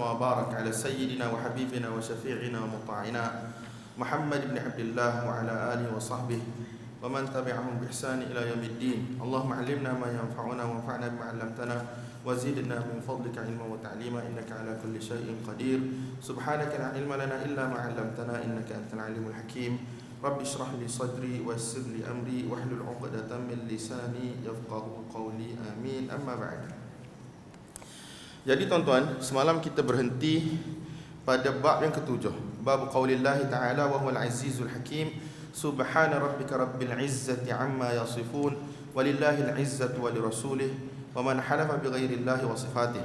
وبارك على سيدنا وحبيبنا وشفيعنا ومطاعنا محمد بن عبد الله وعلى آله وصحبه ومن تبعهم بإحسان إلى يوم الدين. اللهم علمنا ما ينفعنا وانفعنا بما علمتنا وزدنا من فضلك علما وتعليما إنك على كل شيء قدير. سبحانك لا علم لنا إلا ما علمتنا إنك أنت العليم الحكيم. رب اشرح لي صدري ويسر لي أمري واحلل عقدة من لساني يفقهوا قولي آمين. أما بعد. Jadi tuan-tuan, semalam kita berhenti pada bab yang ketujuh, bab qaulillahi ta'ala wa huwal azizul hakim. Subhana rabbika rabbil izzati amma yasifun walillahil izzatu wa lirasulih wa man halafa bighairillahi wa sifatih.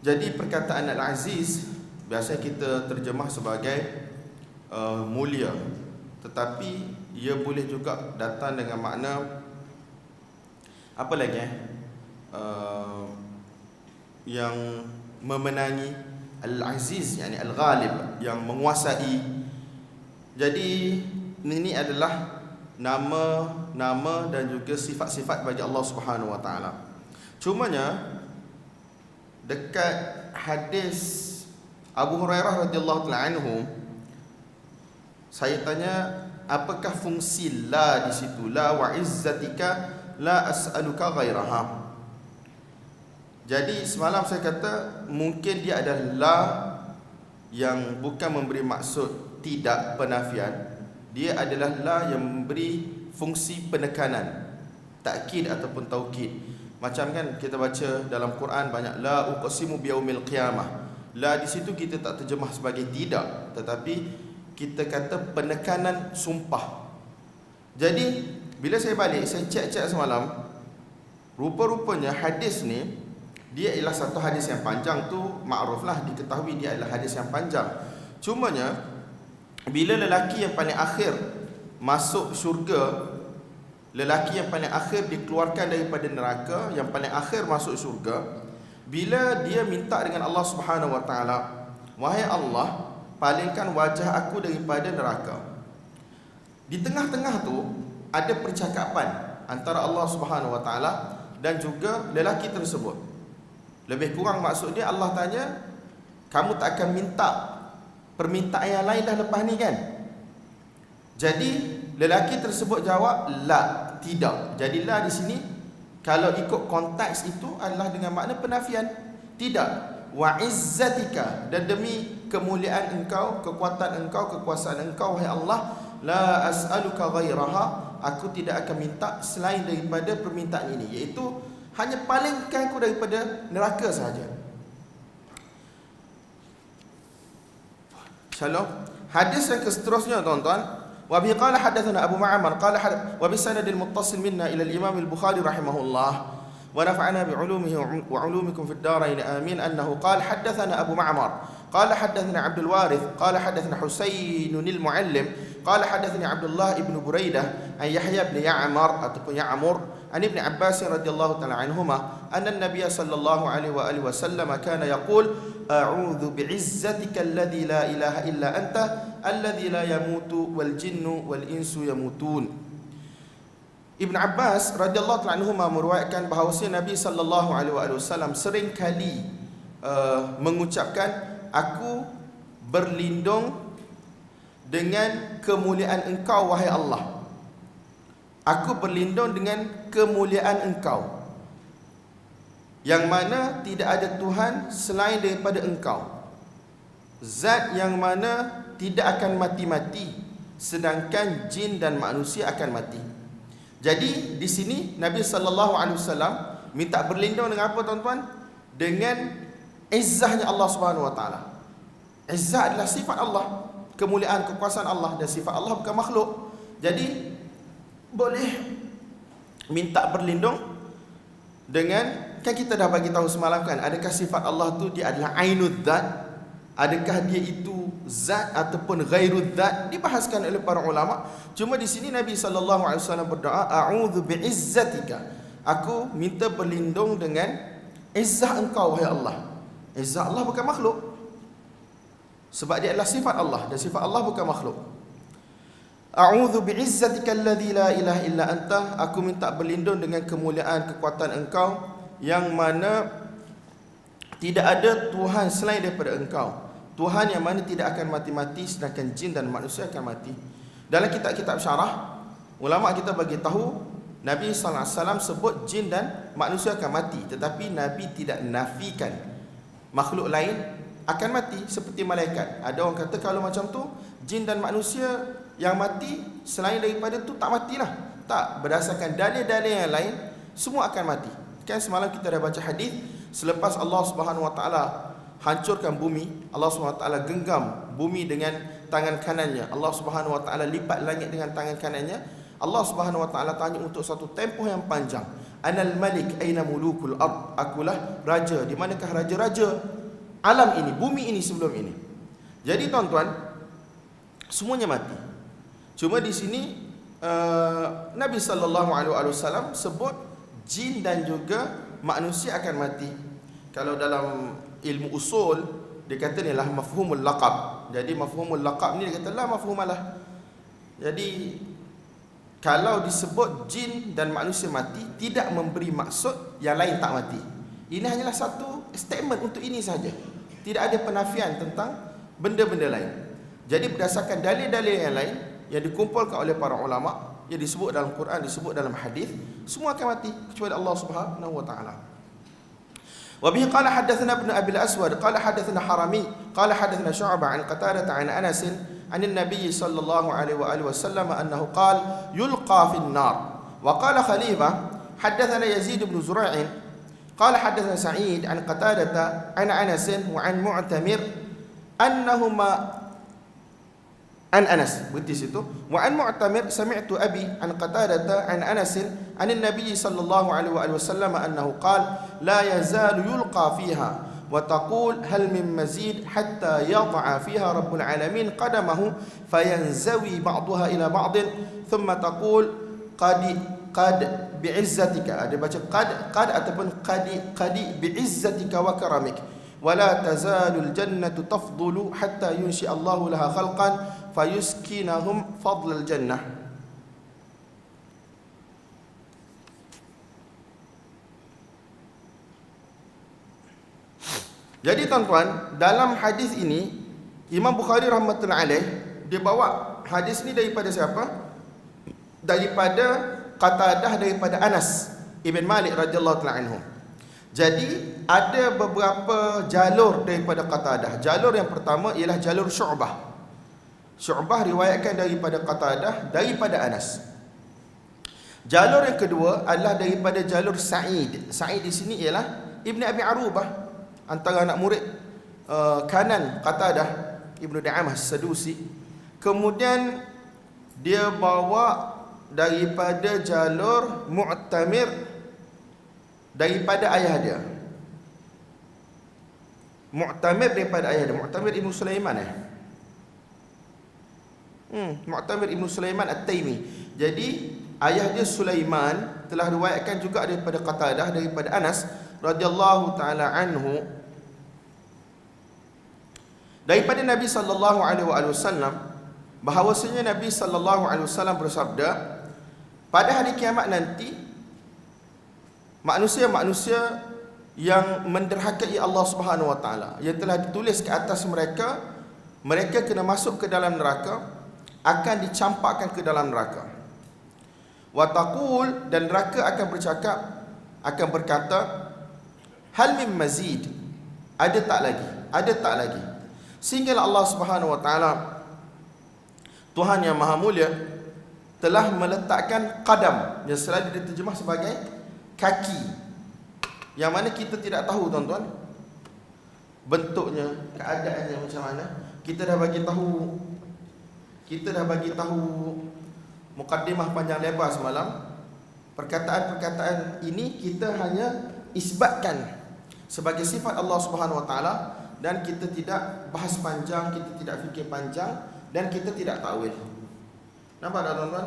Jadi perkataan al-aziz biasa kita terjemah sebagai mulia, tetapi ia boleh juga datang dengan makna apa lagi yang memenangi, al-aziz yakni al-ghalib, yang menguasai. Jadi ini adalah nama dan juga sifat-sifat bagi Allah Subhanahu wa taala. Cumanya dekat hadis Abu Hurairah radhiyallahu taala anhu, saya tanya apakah fungsi la di situ, la wa izzatika la as'aluka ghairaha. Jadi semalam saya kata mungkin dia adalah la yang bukan memberi maksud tidak, penafian. Dia adalah la yang memberi fungsi penekanan, takkid ataupun taukid. Macam kan kita baca dalam Quran banyak la uqsimu biyaumil qiyamah. La di situ kita tak terjemah sebagai tidak, tetapi kita kata penekanan sumpah. Jadi bila saya balik, saya cek semalam, rupa-rupanya hadis ni dia ialah satu hadis yang panjang, tu makruflah, diketahui dia adalah hadis yang panjang. Cumanya bila lelaki yang paling akhir masuk syurga, lelaki yang paling akhir dikeluarkan daripada neraka, yang paling akhir masuk syurga, bila dia minta dengan Allah Subhanahu wa taala, wahai Allah, palingkan wajah aku daripada neraka. Di tengah-tengah tu ada percakapan antara Allah Subhanahu wa taala dan juga lelaki tersebut. Lebih kurang maksud dia, Allah tanya, kamu tak akan minta permintaan yang lain dah lepas ni kan? Jadi lelaki tersebut jawab, la, tidak. Jadi la di sini kalau ikut konteks itu adalah dengan makna penafian. Tidak. Wa izzatika, dan demi kemuliaan engkau, kekuatan engkau, kekuasaan engkau, wahai Allah, la as'aluka ghairaha, aku tidak akan minta selain daripada permintaan ini, iaitu hanya palingkan aku daripada neraka sahaja. Shalom. Hadis yang seterusnya tuan-tuan, wa bi qala hadatsana Abu Ma'mar qala wa bi sanadil muttasil minna ila al-Imam al-Bukhari rahimahullah wa nafa'ana bi 'ulumihi wa 'ulumikum fid darain amin, annahu qala hadatsana Abu Ma'mar qala hadatsana Abdul Warith qala hadatsana Husain al-Muallim qala hadatsani Abdullah ibn Buraidah an Yahya ibn Ya'mar ataupun Ya'mur an Ibn Abbas radhiyallahu ta'ala anhuma anna an-nabiy sallallahu alaihi wa alihi wasallam kana yaqul a'udzu bi'izzatika alladhi la ilaha illa anta alladhi la yamutu wal jinnu wal insu yamutun. Ibn Abbas radhiyallahu ta'ala anhuma meriwayatkan bahawa Nabi sallallahu alaihi wa alihi wasallam sering kali mengucapkan, aku berlindung dengan kemuliaan engkau wahai Allah. Aku berlindung dengan kemuliaan engkau, yang mana tidak ada Tuhan selain daripada engkau, zat yang mana tidak akan mati-mati, sedangkan jin dan manusia akan mati. Jadi di sini Nabi sallallahu alaihi wasallam minta berlindung dengan apa tuan-tuan? Dengan izzahnya Allah Subhanahu wa taala. Izzah adalah sifat Allah, kemuliaan, kekuasaan Allah, dan sifat Allah bukan makhluk. Jadi boleh minta berlindung dengan, kan kita dah bagi tahu semalam kan, adakah sifat Allah tu dia adalah ainud zat, adakah dia itu zat ataupun ghairud zat, dibahaskan oleh para ulama. Cuma di sini Nabi sallallahu alaihi wasallam berdoa, a'udzu bi'izzatika, aku minta berlindung dengan izzah engkau wahai Allah. Izzah Allah bukan makhluk, sebab dia adalah sifat Allah, dan sifat Allah bukan makhluk. A'udzu bi'izzatika alladzi la ilaha illa anta, aku minta berlindung dengan kemuliaan, kekuatan engkau yang mana tidak ada Tuhan selain daripada engkau, Tuhan yang mana tidak akan mati-mati, sedangkan jin dan manusia akan mati. Dalam kitab-kitab syarah, ulama kita bagi tahu Nabi sallallahu alaihi wasallam sebut jin dan manusia akan mati, tetapi Nabi tidak nafikan makhluk lain akan mati seperti malaikat. Ada orang kata kalau macam tu jin dan manusia yang mati selain daripada tu tak matilah. Tak, berdasarkan dalil-dalil yang lain semua akan mati. Kan semalam kita dah baca hadis, selepas Allah Subhanahu Wa Taala hancurkan bumi, Allah Subhanahu Wa Taala genggam bumi dengan tangan kanannya, Allah Subhanahu Wa Taala lipat langit dengan tangan kanannya. Allah Subhanahu Wa Taala tanya untuk satu tempoh yang panjang, Anal Malik aina mulukul ard, akulah raja, di manakah raja-raja alam ini, bumi ini sebelum ini. Jadi tuan-tuan, semuanya mati. Cuma di sini Nabi sallallahu alaihi wasallam sebut jin dan juga manusia akan mati. Kalau dalam ilmu usul dia kata ni lah mafhumul laqab. Jadi mafhumul laqab ni dia kata la mafhumalah. Jadi kalau disebut jin dan manusia mati tidak memberi maksud yang lain tak mati. Ini hanyalah satu statement untuk ini saja. Tidak ada penafian tentang benda-benda lain. Jadi berdasarkan dalil-dalil yang lain yang dikumpulkan oleh para ulama, yang disebut dalam Quran, disebut dalam hadis, semua akan mati kecuali Allah Subhanahu wa taala. Wa bihi qala hadatsana ibn Abi al-Aswad qala hadatsana Harami qala hadatsana Syu'bah an Qatadah an Anas an an-nabiy sallallahu alaihi wa alihi wasallam annahu qala yulqa fi an-nar. Wa qala Khalifah hadatsana Yazid ibn Zura'in qala hadatsana Sa'id an Qatadah an Anas wa an Mu'tamir annahuma an Anas, berarti situ. Wa an Mu'tamir sami'tu abi an Qatadah an Anas an an-nabiy sallallahu alaihi wasallam annahu qala la yazalu yulqa fiha wa taqul hal min mazid hatta yad'a fiha rabbul alamin qadamahu fayanzawi ba'daha ila ba'd thumma taqul qad bi'izzatika, ada baca qad ataupun qadi bi'izzatika wa karamik wala tazalul jannatu tafdulu hatta yunshi Allahu laha khalqan fayuskinahum fadlal jannah. Jadi tuan-tuan, dalam hadis ini Imam Bukhari rahmatullahi alaih dia bawa hadis ni daripada siapa? Daripada Qatadah, daripada Anas Ibn Malik radhiyallahu ta'ala anhu. Jadi ada beberapa jalur daripada Qatadah. Jalur yang pertama ialah jalur Syu'bah. Syu'bah riwayatkan daripada Qatadah daripada Anas. Jalur yang kedua adalah daripada jalur Sa'id. Sa'id di sini ialah Ibn Abi Arubah, antara anak murid kanan Qatadah, Ibnu Da'amah Sadusi. Kemudian dia bawa daripada jalur Mu'tamir daripada ayah dia. Mu'tamir daripada ayah dia, Mu'tamir Ibnu Sulaiman Mu'tamir Ibnu Sulaiman At-Taimi. Jadi ayah dia Sulaiman telah riwayatkan juga daripada Qatadah daripada Anas radhiyallahu taala anhu daripada Nabi sallallahu alaihi wasallam bahawasanya Nabi sallallahu alaihi wasallam bersabda, pada hari kiamat nanti manusia-manusia yang menderhakai Allah Subhanahu wa taala yang telah ditulis ke atas mereka, mereka kena masuk ke dalam neraka, akan dicampakkan ke dalam neraka. Wa taqul, dan neraka akan bercakap, akan berkata, hal min mazid, ada tak lagi, ada tak lagi. Sehinggalah Allah Subhanahu wa taala, Tuhan yang Maha Mulia, telah meletakkan qadam yang selalu diterjemah sebagai kaki, yang mana kita tidak tahu tuan-tuan bentuknya, keadaannya macam mana. Kita dah bagi tahu mukaddimah panjang lebar semalam. Perkataan-perkataan ini kita hanya isbatkan sebagai sifat Allah Subhanahu wa taala, dan kita tidak bahas panjang, kita tidak fikir panjang, dan kita tidak takwil. Nampak tak tuan-tuan?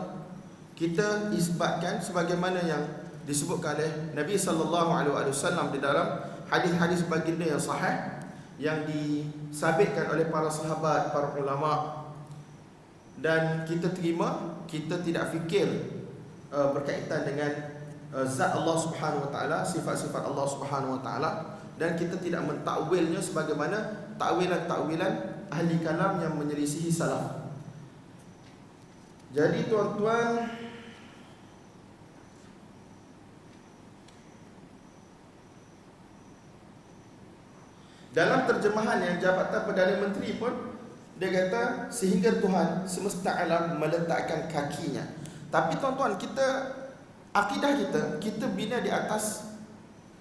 Kita isbatkan sebagaimana yang disebutkan oleh Nabi sallallahu alaihi wasallam di dalam hadis-hadis baginda yang sahih, yang disabitkan oleh para sahabat, para ulama, dan kita terima, kita tidak fikir berkaitan dengan zat Allah Subhanahu wa taala, sifat-sifat Allah Subhanahu wa taala, dan kita tidak mentakwilnya sebagaimana takwilan-takwilan ahli kalam yang menyelisihi salaf. Jadi tuan-tuan, dalam terjemahan yang Jabatan Perdana Menteri pun dia kata sehingga Tuhan semesta alam meletakkan kakinya. Tapi tuan-tuan, akidah kita bina di atas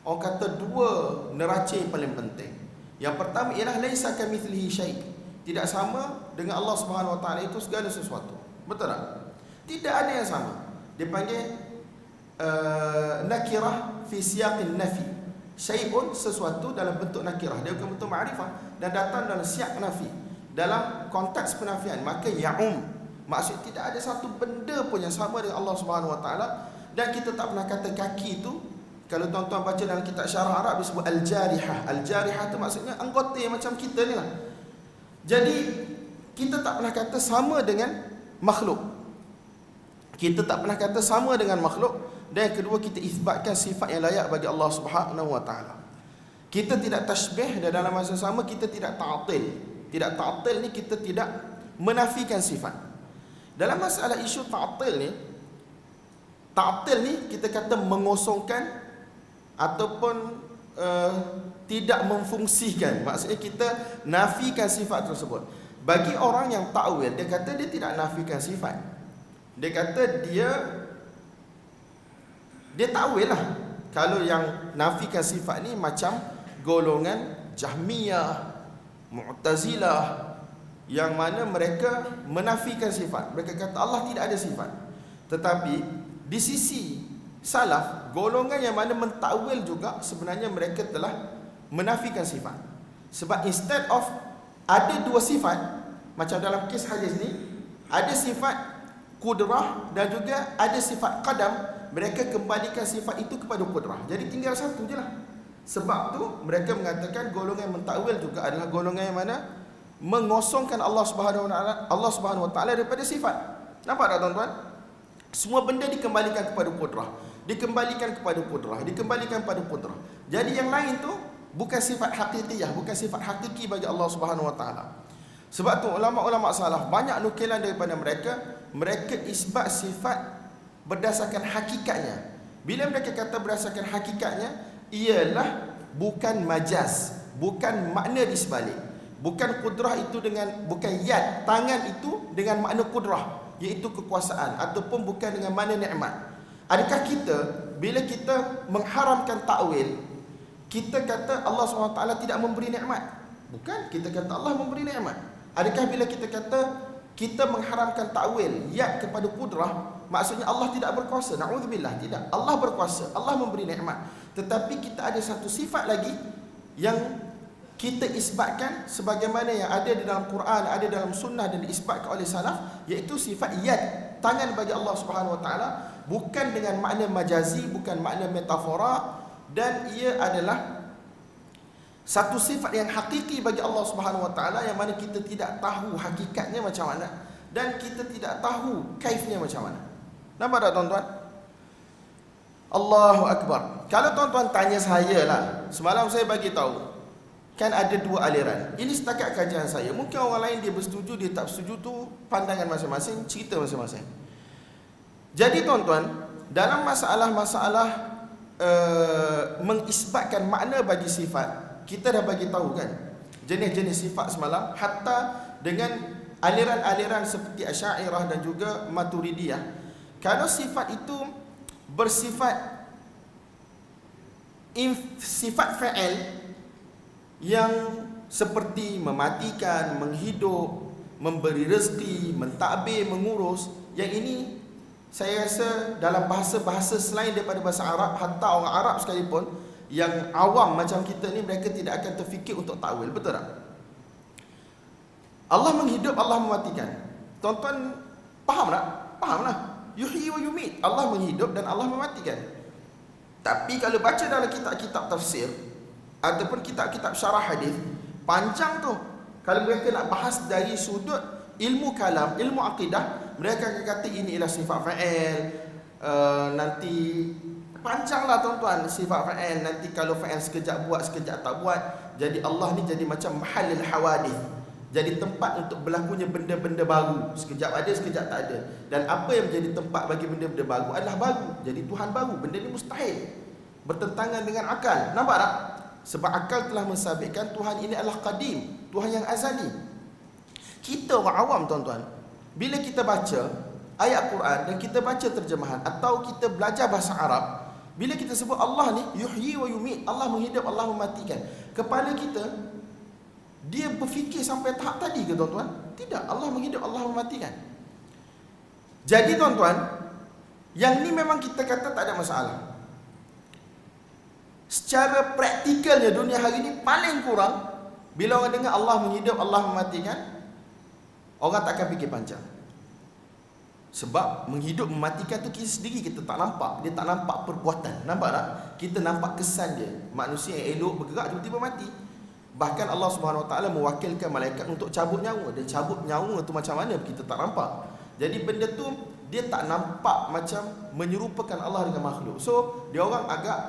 orang kata dua neraca yang paling penting. Yang pertama ialah laisa kamitslihi syai'. Tidak sama dengan Allah Subhanahu Wa Taala itu segala sesuatu. Betul tak? Tidak ada yang sama. Dia panggil nakirah fi siyaqin nafi. Syai'un sesuatu dalam bentuk nakirah, dia bukan bentuk ma'rifah, dan datang dalam siyak nafi, dalam konteks penafian, maka ya'um, maksud tidak ada satu benda pun yang sama dengan Allah Subhanahu Wa Taala. Dan kita tak pernah kata kaki itu, kalau tuan-tuan baca dalam kitab syarah Arab disebut al-jarihah. Al-jarihah itu maksudnya anggota yang macam kita ni lah. Jadi kita tak pernah kata sama dengan makhluk. Kita tak pernah kata sama dengan makhluk. Dan yang kedua, kita isbatkan sifat yang layak bagi Allah Subhanahu Wa Taala. Kita tidak tashbih, dan dalam masa sama kita tidak ta'til. Tidak ta'til ni kita tidak menafikan sifat. Dalam masalah isu ta'til ni kita kata mengosongkan ataupun tidak memfungsikan. Maksudnya kita nafikan sifat tersebut. Bagi orang yang ta'wil, dia kata dia tidak nafikan sifat. Dia kata dia ta'wil lah. Kalau yang nafikan sifat ni macam golongan Jahmiyah, Mu'tazilah, yang mana mereka menafikan sifat. Mereka kata Allah tidak ada sifat. Tetapi di sisi salaf, golongan yang mana mentakwil juga, sebenarnya mereka telah menafikan sifat. Sebab instead of ada dua sifat, macam dalam kes hadis ni, ada sifat kudrah dan juga ada sifat qadam, mereka kembalikan sifat itu kepada kudrah. Jadi tinggal satu je lah. Sebab tu mereka mengatakan golongan yang mentakwil juga adalah golongan yang mana mengosongkan Allah Subhanahu Wa Taala daripada sifat. Nampak tak tuan-tuan? Semua benda dikembalikan kepada kudrah, dikembalikan kepada kudrah, dikembalikan kepada kudrah. Jadi yang lain tu bukan sifat hakikiyah, bukan sifat hakiki bagi Allah Subhanahu Wa Taala. Sebab tu ulama-ulama salaf banyak nukilan daripada mereka isbat sifat berdasarkan hakikatnya. Bila mereka kata berdasarkan hakikatnya, ialah bukan majaz, bukan makna di sebalik. Bukan kudrah itu dengan, bukan yad, tangan itu dengan makna kudrah, iaitu kekuasaan, ataupun bukan dengan makna nikmat. Adakah kita bila kita mengharamkan takwil, kita kata Allah SWT tidak memberi nikmat? Bukan, kita kata Allah memberi nikmat. Adakah bila kita kata kita mengharamkan takwil yad kepada kudrah, maksudnya Allah tidak berkuasa? Na'udzubillah, tidak. Allah berkuasa, Allah memberi nikmat. Tetapi kita ada satu sifat lagi yang kita isbatkan sebagaimana yang ada di dalam Quran, ada dalam sunnah dan diisbatkan oleh salaf, iaitu sifat yad, tangan bagi Allah Subhanahu Wa Taala, bukan dengan makna majazi, bukan makna metafora, dan ia adalah satu sifat yang hakiki bagi Allah Subhanahu Wa Taala, yang mana kita tidak tahu hakikatnya macam mana dan kita tidak tahu kaifnya macam mana. Nampak tak tuan-tuan? Allahu Akbar. Kalau tuan-tuan tanya saya lah, semalam saya bagi tahu, kan ada dua aliran. Ini setakat kajian saya. Mungkin orang lain dia bersetuju, dia tak bersetuju, tu pandangan masing-masing, cerita masing-masing. Jadi tuan-tuan, dalam masalah-masalah mengisbatkan makna bagi sifat, kita dah bagi tahu kan jenis-jenis sifat semalam, hatta dengan aliran-aliran seperti Asy'ariyah dan juga Maturidiyah. Kalau sifat itu bersifat sifat fa'il yang seperti mematikan, menghidup, memberi rezeki, mentadbir, mengurus, yang ini saya rasa dalam bahasa-bahasa selain daripada bahasa Arab, hatta orang Arab sekalipun yang awam macam kita ni, mereka tidak akan terfikir untuk takwil. Betul tak? Allah menghidup, Allah mematikan. Tuan-tuan faham tak? Faham lah. Yuhyi wa yumit. Allah menghidup dan Allah mematikan. Tapi kalau baca dalam kitab-kitab tafsir ataupun kitab-kitab syarah hadis, panjang tu. Kalau mereka nak bahas dari sudut ilmu kalam, ilmu akidah, mereka akan kata ini ialah sifat fa'il, nanti panjanglah tuan-tuan sifat fa'al. Nanti kalau fa'al sekejap buat, sekejap tak buat, jadi Allah ni jadi macam mahallul hawadith, jadi tempat untuk berlakunya benda-benda baru. Sekejap ada, sekejap tak ada. Dan apa yang menjadi tempat bagi benda-benda baru adalah baru. Jadi Tuhan baru. Benda ni mustahil, bertentangan dengan akal. Nampak tak? Sebab akal telah mensabitkan Tuhan ini adalah qadim, Tuhan yang azali. Kita orang awam tuan-tuan, bila kita baca ayat Quran dan kita baca terjemahan atau kita belajar bahasa Arab, bila kita sebut Allah ni yuhyi wa yumit, Allah menghidup, Allah mematikan, kepala kita dia berfikir sampai tahap tadi ke tuan-tuan? Tidak. Allah menghidup, Allah mematikan. Jadi tuan-tuan, yang ni memang kita kata tak ada masalah. Secara praktikalnya dunia hari ni paling kurang, bila orang dengar Allah menghidup, Allah mematikan, orang tak akan fikir panjang. Sebab menghidup mematikan tu kita sendiri kita tak nampak. Dia tak nampak perbuatan. Nampak tak? Kita nampak kesan dia. Manusia yang elok bergerak tiba-tiba mati. Bahkan Allah Subhanahu Wa Taala mewakilkan malaikat untuk cabut nyawa. Dan cabut nyawa tu macam mana kita tak nampak. Jadi benda tu dia tak nampak macam menyerupakan Allah dengan makhluk. So dia orang agak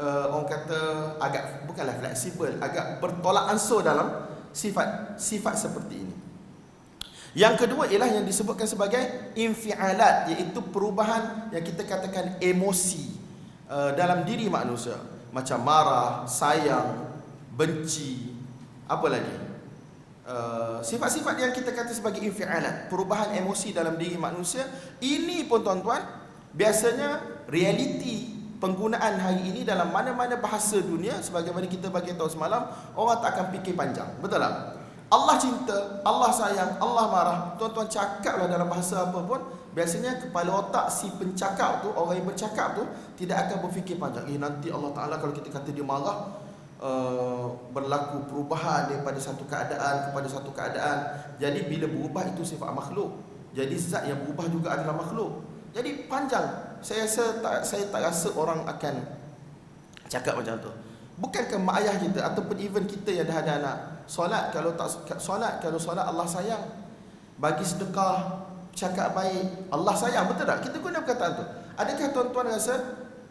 orang kata agak bukanlah fleksibel, agak bertolak ansur dalam sifat seperti ini. Yang kedua ialah yang disebutkan sebagai infialat, iaitu perubahan yang kita katakan emosi dalam diri manusia, macam marah, sayang, benci, apa lagi? Sifat-sifat yang kita kata sebagai infialat, perubahan emosi dalam diri manusia. Ini pun tuan-tuan, biasanya realiti penggunaan hari ini dalam mana-mana bahasa dunia, sebagaimana kita bagi tahu semalam, orang tak akan fikir panjang. Betul tak? Allah cinta, Allah sayang, Allah marah. Tuan-tuan cakaplah dalam bahasa apa pun, biasanya kepala otak si pencakap tu, orang yang bercakap tu, tidak akan berfikir panjang. Nanti Allah Ta'ala kalau kita kata dia marah, berlaku perubahan daripada satu keadaan kepada satu keadaan. Jadi bila berubah itu sifat makhluk, jadi zat yang berubah juga adalah makhluk. Jadi panjang. Saya tak rasa orang akan cakap macam tu. Bukankah mak ayah kita ataupun even kita yang dah ada anak, solat kalau solat Allah sayang, bagi sedekah, cakap baik, Allah sayang, betul tak? Kita guna perkataan tu. Adakah tuan-tuan rasa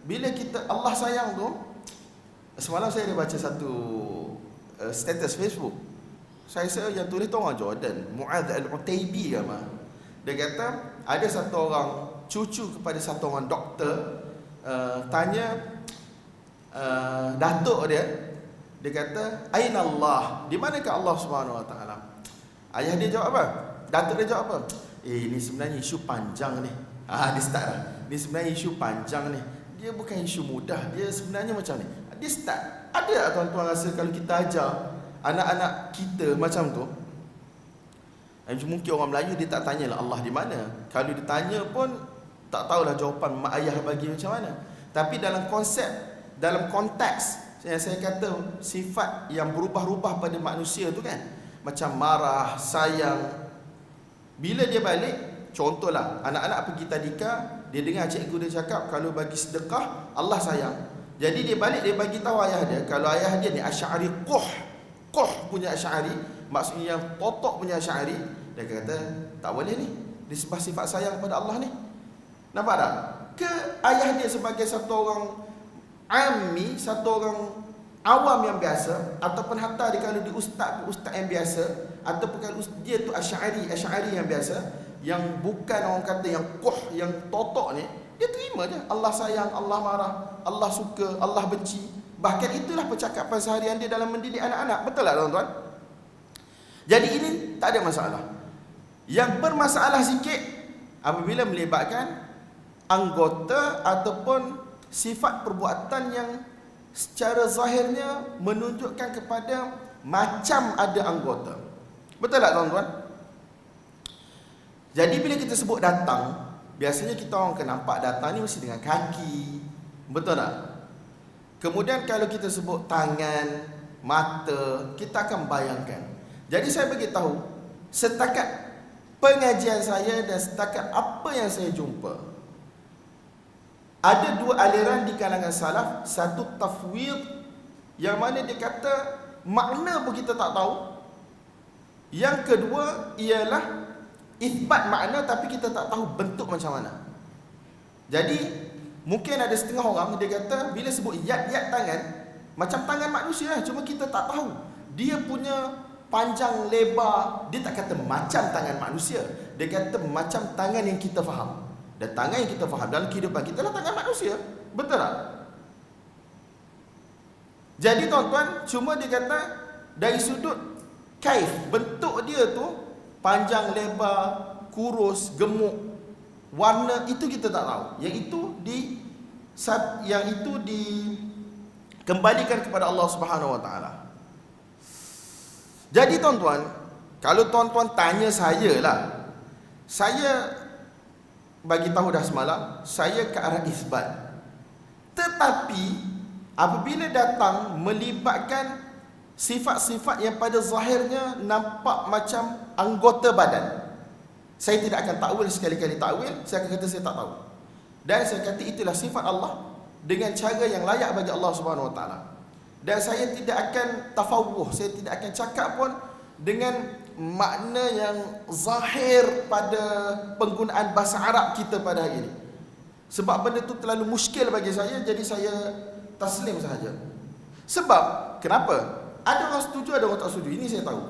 bila kita Allah sayang tu? Semalam saya ada baca satu status Facebook. Saya rasa yang tulis tu orang Jordan, Mu'adz Al-Utaibi ke apa. Dia kata ada satu orang cucu kepada satu orang doktor, tanya datuk dia kata, "Aina Allah?" Di manakah Allah Subhanahu Wa Taala? Ayah dia jawab apa? Datuk dia jawab apa? Ini sebenarnya isu panjang ni. Dia start lah. Ini sebenarnya isu panjang ni. Dia bukan isu mudah. Dia sebenarnya macam ni. Dia start. Ada tak tuan-tuan rasa kalau kita ajar anak-anak kita macam tu? Mungkin orang Melayu dia tak tanyalah Allah di mana. Kalau ditanya pun tak tahulah jawapan mak ayah bagi macam mana. Tapi dalam konsep, dalam konteks yang saya kata sifat yang berubah-ubah pada manusia tu kan, macam marah, sayang, bila dia balik, contohlah anak-anak pergi tadika, dia dengar cikgu dia cakap kalau bagi sedekah Allah sayang. Jadi dia balik, dia bagi tahu ayah dia, kalau ayah dia ni Asy'ari Quh punya Asy'ari, maksudnya yang totok punya Asy'ari, dia kata tak boleh ni, disebab sifat sayang pada Allah ni. Nampak tak? Ke ayah dia sebagai satu orang ammi, satu orang awam yang biasa, ataupun hatta dia kalau dia ustaz yang biasa, ataupun kalau dia tu Asy'ari yang biasa, yang bukan orang kata yang Quh, yang totok ni, dia terima je. Allah sayang, Allah marah, Allah suka, Allah benci. Bahkan itulah percakapan seharian dia dalam mendidik anak-anak. Betul tak tuan-tuan? Jadi ini tak ada masalah. Yang bermasalah sikit apabila melibatkan anggota ataupun sifat perbuatan yang secara zahirnya menunjukkan kepada macam ada anggota. Betul tak tuan-tuan? Jadi bila kita sebut datang, biasanya kita orang akan nampak datang ni mesti dengan kaki. Betul tak? Kemudian kalau kita sebut tangan, mata, kita akan bayangkan. Jadi saya bagi tahu, setakat pengajian saya dan setakat apa yang saya jumpa, ada dua aliran di kalangan salaf. Satu tafwid, yang mana dia kata makna pun kita tak tahu. Yang kedua ialah isbat makna tapi kita tak tahu bentuk macam mana. Jadi Mungkin ada setengah orang dia kata bila sebut yad tangan, macam tangan manusia, cuma kita tak tahu dia punya panjang lebar. Dia tak kata macam tangan manusia, dia kata macam tangan yang kita faham. Dan tangan yang kita faham dalam kehidupan kita adalah tangan manusia. Betul tak? Jadi tuan-tuan, cuma dia kata dari sudut kaif, bentuk dia tu panjang, lebar, kurus, gemuk, warna, itu kita tak tahu. Yang itu dikembalikan kepada Allah Subhanahu Wa Taala. Jadi tuan-tuan, kalau tuan-tuan tanya saya lah, saya bagi tahu dah semalam, saya ke arah isbat. Tetapi apabila datang melibatkan sifat-sifat yang pada zahirnya nampak macam anggota badan, saya tidak akan takwil sekali-kali takwil. Saya akan kata saya tak tahu. Dan saya kata itulah sifat Allah dengan cara yang layak bagi Allah Subhanahu Wa Taala. Dan saya tidak akan tafawuh, saya tidak akan cakap pun dengan makna yang zahir pada penggunaan bahasa Arab kita pada hari ini. Sebab benda tu terlalu muskil bagi saya, jadi saya taslim sahaja. Sebab kenapa? Ada orang setuju, ada orang tak setuju. Ini saya tahu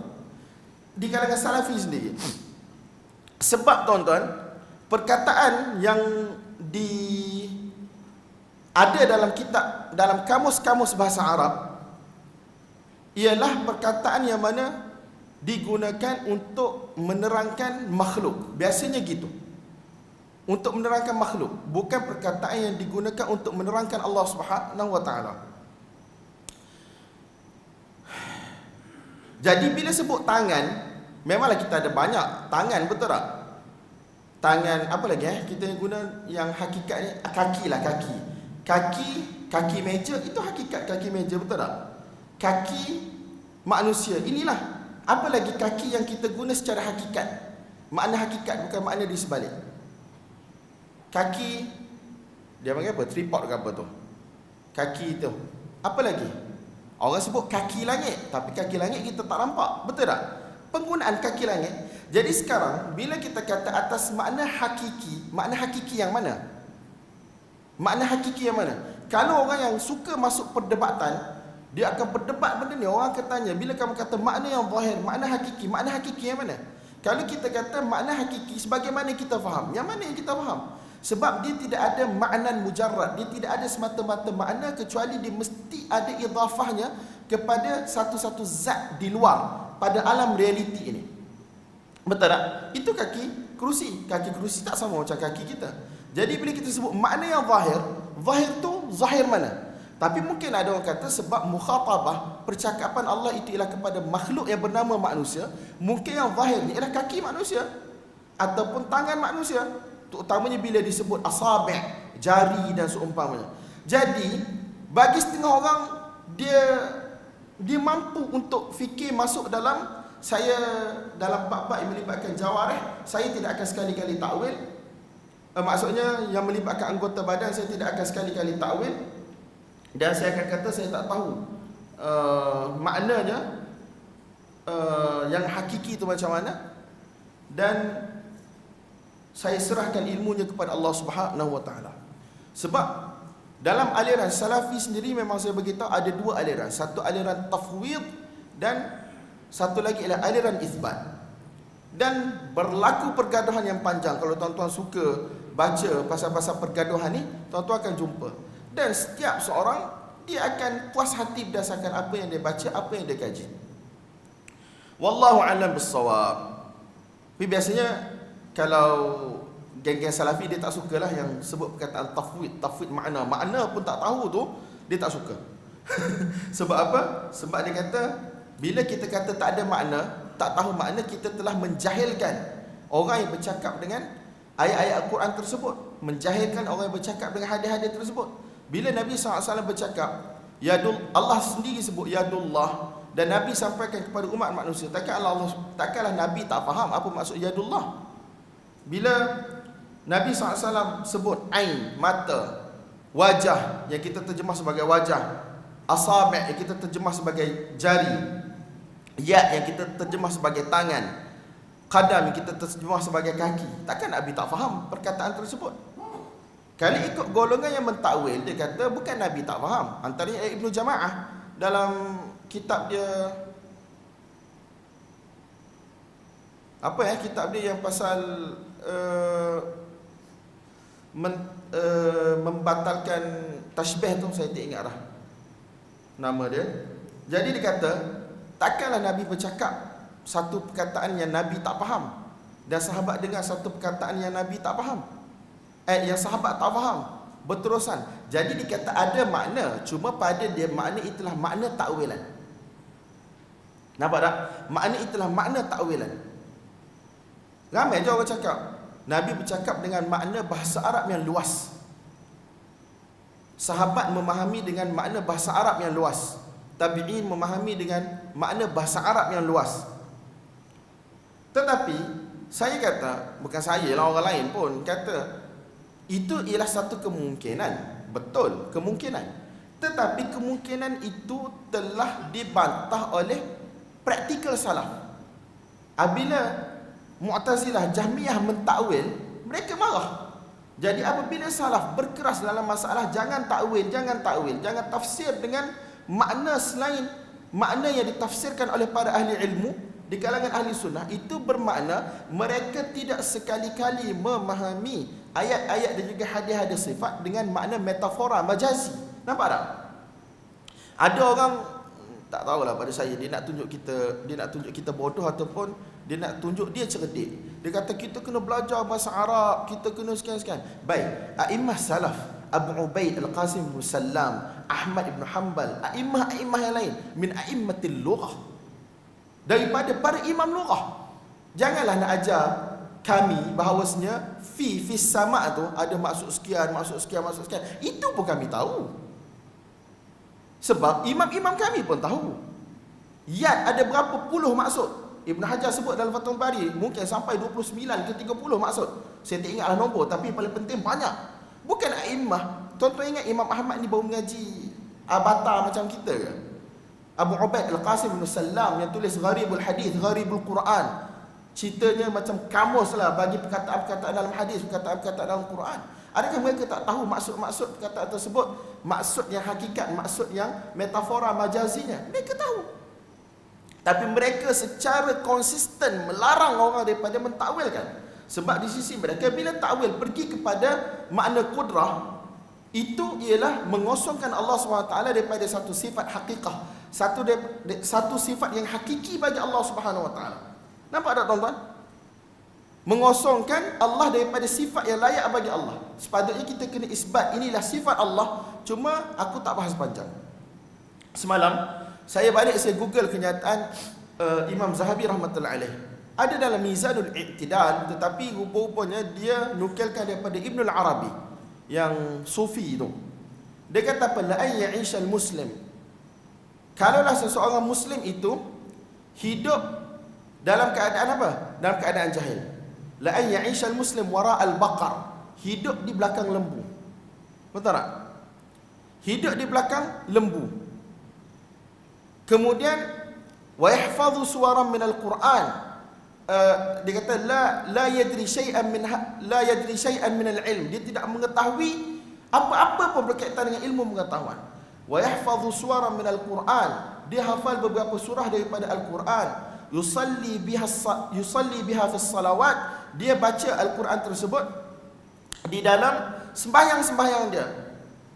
di kalangan Salafi sendiri. Sebab tuan-tuan, perkataan yang ada dalam kitab, dalam kamus-kamus bahasa Arab, ialah perkataan yang mana digunakan untuk menerangkan makhluk. Biasanya gitu, untuk menerangkan makhluk, bukan perkataan yang digunakan untuk menerangkan Allah Subhanahu Wa Taala. Jadi bila sebut tangan, memanglah kita ada banyak tangan, betul tak? Tangan apa lagi kita yang guna yang hakikatnya kaki lah, kaki meja, itu hakikat kaki meja, betul tak? Kaki manusia, inilah. Apa lagi kaki yang kita guna secara hakikat, makna hakikat, bukan makna di sebalik. Kaki dia panggil apa? Tripod ke apa tu? Kaki tu. Apa lagi? Orang sebut kaki langit, tapi kaki langit kita tak nampak, betul tak? Penggunaan kaki langit. Jadi sekarang bila kita kata atas makna hakiki yang mana? Makna hakiki yang mana? Kalau orang yang suka masuk perdebatan, dia akan berdebat benda ni. Orang akan tanya, bila kamu kata makna yang zahir, makna hakiki yang mana? Kalau kita kata makna hakiki sebagaimana kita faham, yang mana yang kita faham? Sebab dia tidak ada makna mujarrad, dia tidak ada semata-mata makna, kecuali dia mesti ada idhafahnya kepada satu-satu zat di luar pada alam realiti ini. Betul tak? Itu kaki kerusi. Kaki kerusi tak sama macam kaki kita. Jadi bila kita sebut makna yang zahir, zahir tu zahir mana? Tapi mungkin ada orang kata sebab mukhatabah, percakapan Allah itu ialah kepada makhluk yang bernama manusia, mungkin yang zahir ni ialah kaki manusia ataupun tangan manusia, terutamanya bila disebut asabi', jari dan seumpamanya. Jadi bagi setengah orang, dia mampu untuk fikir masuk dalam bab-bab yang melibatkan jawarih. Saya tidak akan sekali-kali takwil. Maksudnya yang melibatkan anggota badan, saya tidak akan sekali-kali takwil. Dan saya akan kata saya tak tahu maknanya yang hakiki itu macam mana. Dan saya serahkan ilmunya kepada Allah Subhanahu Wa Taala. Sebab dalam aliran Salafi sendiri memang saya beritahu ada dua aliran. Satu aliran tafwid dan satu lagi ialah aliran isbat. Dan berlaku pergaduhan yang panjang. Kalau tuan-tuan suka baca pasal-pasal pergaduhan ni, tuan-tuan akan jumpa. Dan setiap seorang dia akan puas hati berdasarkan apa yang dia baca, apa yang dia kaji. Wallahu a'lam bissawab. Tapi biasanya kalau geng-geng Salafi dia tak sukalah yang sebut perkataan tafwid makna pun tak tahu tu, dia tak suka. Sebab apa? Sebab dia kata bila kita kata tak ada makna, tak tahu makna, kita telah menjahilkan orang yang bercakap dengan ayat-ayat Al-Quran tersebut, menjahilkan orang yang bercakap dengan hadis-hadis tersebut. Bila Nabi SAW bercakap, Allah sendiri sebut yadullah, dan Nabi sampaikan kepada umat manusia, takkanlah Nabi tak faham apa maksud yadullah. Bila Nabi SAW sebut ain, mata, wajah yang kita terjemah sebagai wajah, asabi' yang kita terjemah sebagai jari, yad yang kita terjemah sebagai tangan, qadam yang kita terjemah sebagai kaki, takkan Nabi tak faham perkataan tersebut? Kalau ikut golongan yang mentakwil, dia kata bukan Nabi tak faham. Antaranya Ibnu Jamaah dalam kitab dia, apa ya, kitab dia yang pasal membatalkan tashbih tu, saya tak ingat dah nama dia. Jadi dia kata takkanlah Nabi bercakap satu perkataan yang Nabi tak faham, dan sahabat dengar satu perkataan yang Nabi tak faham, yang sahabat tak faham berterusan. Jadi dikata ada makna, cuma pada dia makna itulah makna takwilan. Nampak tak? Makna itulah makna takwilan. Ramai je orang cakap Nabi bercakap dengan makna bahasa Arab yang luas, sahabat memahami dengan makna bahasa Arab yang luas, tabi'in memahami dengan makna bahasa Arab yang luas. Tetapi saya kata, bukan saya lah, orang lain pun kata itu ialah satu kemungkinan, betul, kemungkinan. Tetapi kemungkinan itu telah dibantah oleh praktikal salaf. Apabila Mu'tazilah, Jahmiyah mentakwil, mereka marah. Jadi apabila salaf berkeras dalam masalah jangan takwil, jangan tafsir dengan makna selain makna yang ditafsirkan oleh para ahli ilmu di kalangan ahli sunnah, itu bermakna mereka tidak sekali-kali memahami ayat-ayat dan juga hadis-hadis sifat dengan makna metafora, majazi. Nampak tak? Ada orang tak tahulah, pada saya dia nak tunjuk kita bodoh ataupun dia nak tunjuk dia cerdik. Dia kata kita kena belajar bahasa Arab, kita kena sekian-sekian. Baik, a'immah salaf, Abu Ubaid Al-Qasim bin Sallam, Ahmad ibn Hanbal, a'immah yang lain min a'immatil lughah, daripada para imam lughah. Janganlah nak ajar kami bahawasanya fi sama tu ada maksud sekian. Itu pun kami tahu. Sebab imam-imam kami pun tahu. Yat ada berapa puluh maksud. Ibn Hajar sebut dalam Fathul Bari mungkin sampai 29 ke 30 maksud. Saya tak ingatlah nombor, tapi paling penting banyak. Bukan a'immah. Tuan-tuan ingat Imam Ahmad ni baru mengaji abata macam kita ke? Abu Ubaid Al-Qasim bin Sallam yang tulis Gharibul Hadis, Gharibul Quran. Ceritanya macam kamus lah bagi perkataan-perkataan dalam hadis, perkataan-perkataan dalam Quran. Adakah mereka tak tahu maksud-maksud perkataan tersebut? Maksud yang hakikat, maksud yang metafora, majazinya. Mereka tahu. Tapi mereka secara konsisten melarang orang daripada mentakwilkan. Sebab di sisi mereka bila takwil pergi kepada makna kudrah, itu ialah mengosongkan Allah SWT daripada satu sifat hakikah, satu sifat yang hakiki bagi Allah SWT. Nampak tak tuan-tuan? Mengosongkan Allah daripada sifat yang layak bagi Allah. Sepatutnya kita kena isbat inilah sifat Allah. Cuma aku tak bahas panjang. Semalam saya Google kenyataan Imam Zahabi rahmatullahi alaih. Ada dalam Mizanul I'tidal, tetapi rupa-rupanya dia nukilkan daripada Ibn al-Arabi yang sufi itu. Dia kata apa? La ayya'ishal muslim, kalaulah seseorang muslim itu hidup dalam keadaan apa? Dalam keadaan jahil. La ayya'ishal muslim wara'al baqar, hidup di belakang lembu. Betul tak? Hidup di belakang lembu. Kemudian wa yahfazu suwaran minal Quran. Dia kata la yadri syai'an min al-ilm, dia tidak mengetahui apa-apa pun berkaitan dengan ilmu pengetahuan. Wa yahfazu suwaran minal Quran, dia hafal beberapa surah daripada Al-Quran. Yusalli biha fi salawat, dia baca Al-Quran tersebut di dalam sembahyang-sembahyang dia.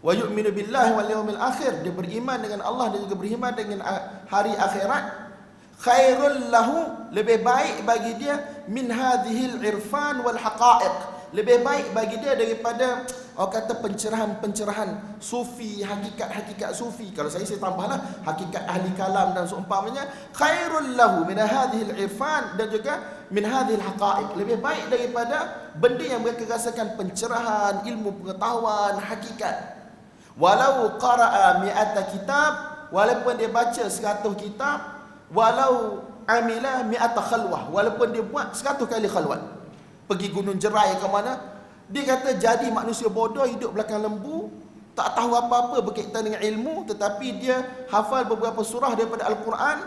Wa yu'minu billahi wal yawmil akhir, dia beriman dengan Allah dan juga beriman dengan hari akhirat. Khairul lahu, lebih baik bagi dia min hadhil irfan wal haqa'iq, lebih baik bagi dia daripada orang kata pencerahan sufi, hakikat sufi. Kalau saya tambahlah hakikat ahli kalam dan seumpamanya. Khairul lahu min hadhil irfan dan juga min hadhil haqa'iq, lebih baik daripada benda yang mereka rasakan pencerahan, ilmu pengetahuan, hakikat. Walau qara'a mi'ata kitab, walaupun dia baca 100 kitab, walau amila mi'ata khalwah, walaupun dia buat 100 kali khalwat, pergi gunung jerai ke mana, dia kata jadi manusia bodoh hidup belakang lembu, tak tahu apa-apa berkaitan dengan ilmu, tetapi dia hafal beberapa surah daripada Al-Quran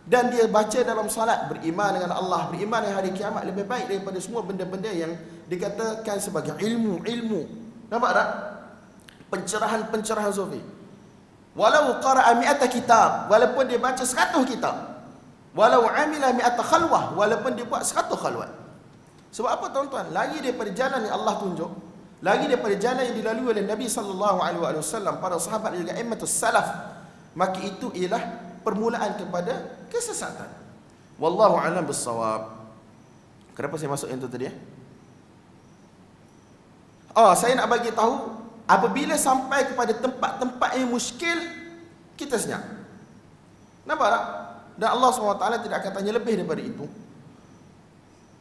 dan dia baca dalam salat, beriman dengan Allah, beriman dengan hari kiamat, lebih baik daripada semua benda-benda yang dikatakan sebagai ilmu. Nampak tak? Pencerahan-pencerahan sufi. Walau qara'a mi'ata kitab, walaupun dia baca 100 kitab. Walau amila mi'ata khalwah, walaupun dia buat 100 khalwat. Sebab apa tuan-tuan? Lagi daripada jalan yang Allah tunjuk, lagi daripada jalan yang dilalui oleh Nabi sallallahu alaihi wasallam, para sahabat dan juga immatus salaf, maka itu ialah permulaan kepada kesesatan. Wallahu a'lam bissawab. Kenapa saya masuk yang tu tadi? Saya nak bagi tahu, apabila sampai kepada tempat-tempat yang muskil, kita senyap. Nampak tak? Dan Allah SWT tidak akan tanya lebih daripada itu.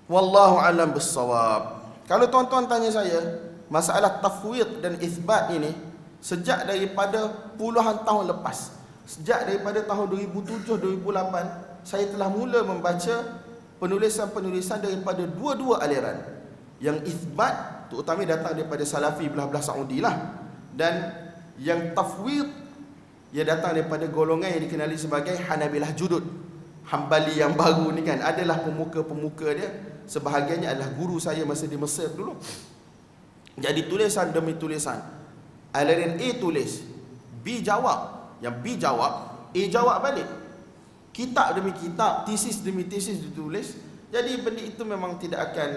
Wallahu a'lam bissawab. Kalau tuan-tuan tanya saya, masalah tafwid dan ithbat ini, sejak daripada puluhan tahun lepas, sejak daripada tahun 2007-2008, saya telah mula membaca penulisan-penulisan daripada dua-dua aliran. Yang ithbat terutama datang daripada Salafi belah-belah Saudi lah, dan yang tafwid ia datang daripada golongan yang dikenali sebagai Hanabilah Judud. Hambali yang baru ni kan, adalah pemuka-pemuka dia, sebahagiannya adalah guru saya masa di Mesir dulu. Jadi tulisan demi tulisan, aliran A tulis, B jawab, yang B jawab, A jawab balik, kitab demi kitab, tesis demi tesis ditulis. Jadi benda itu memang tidak akan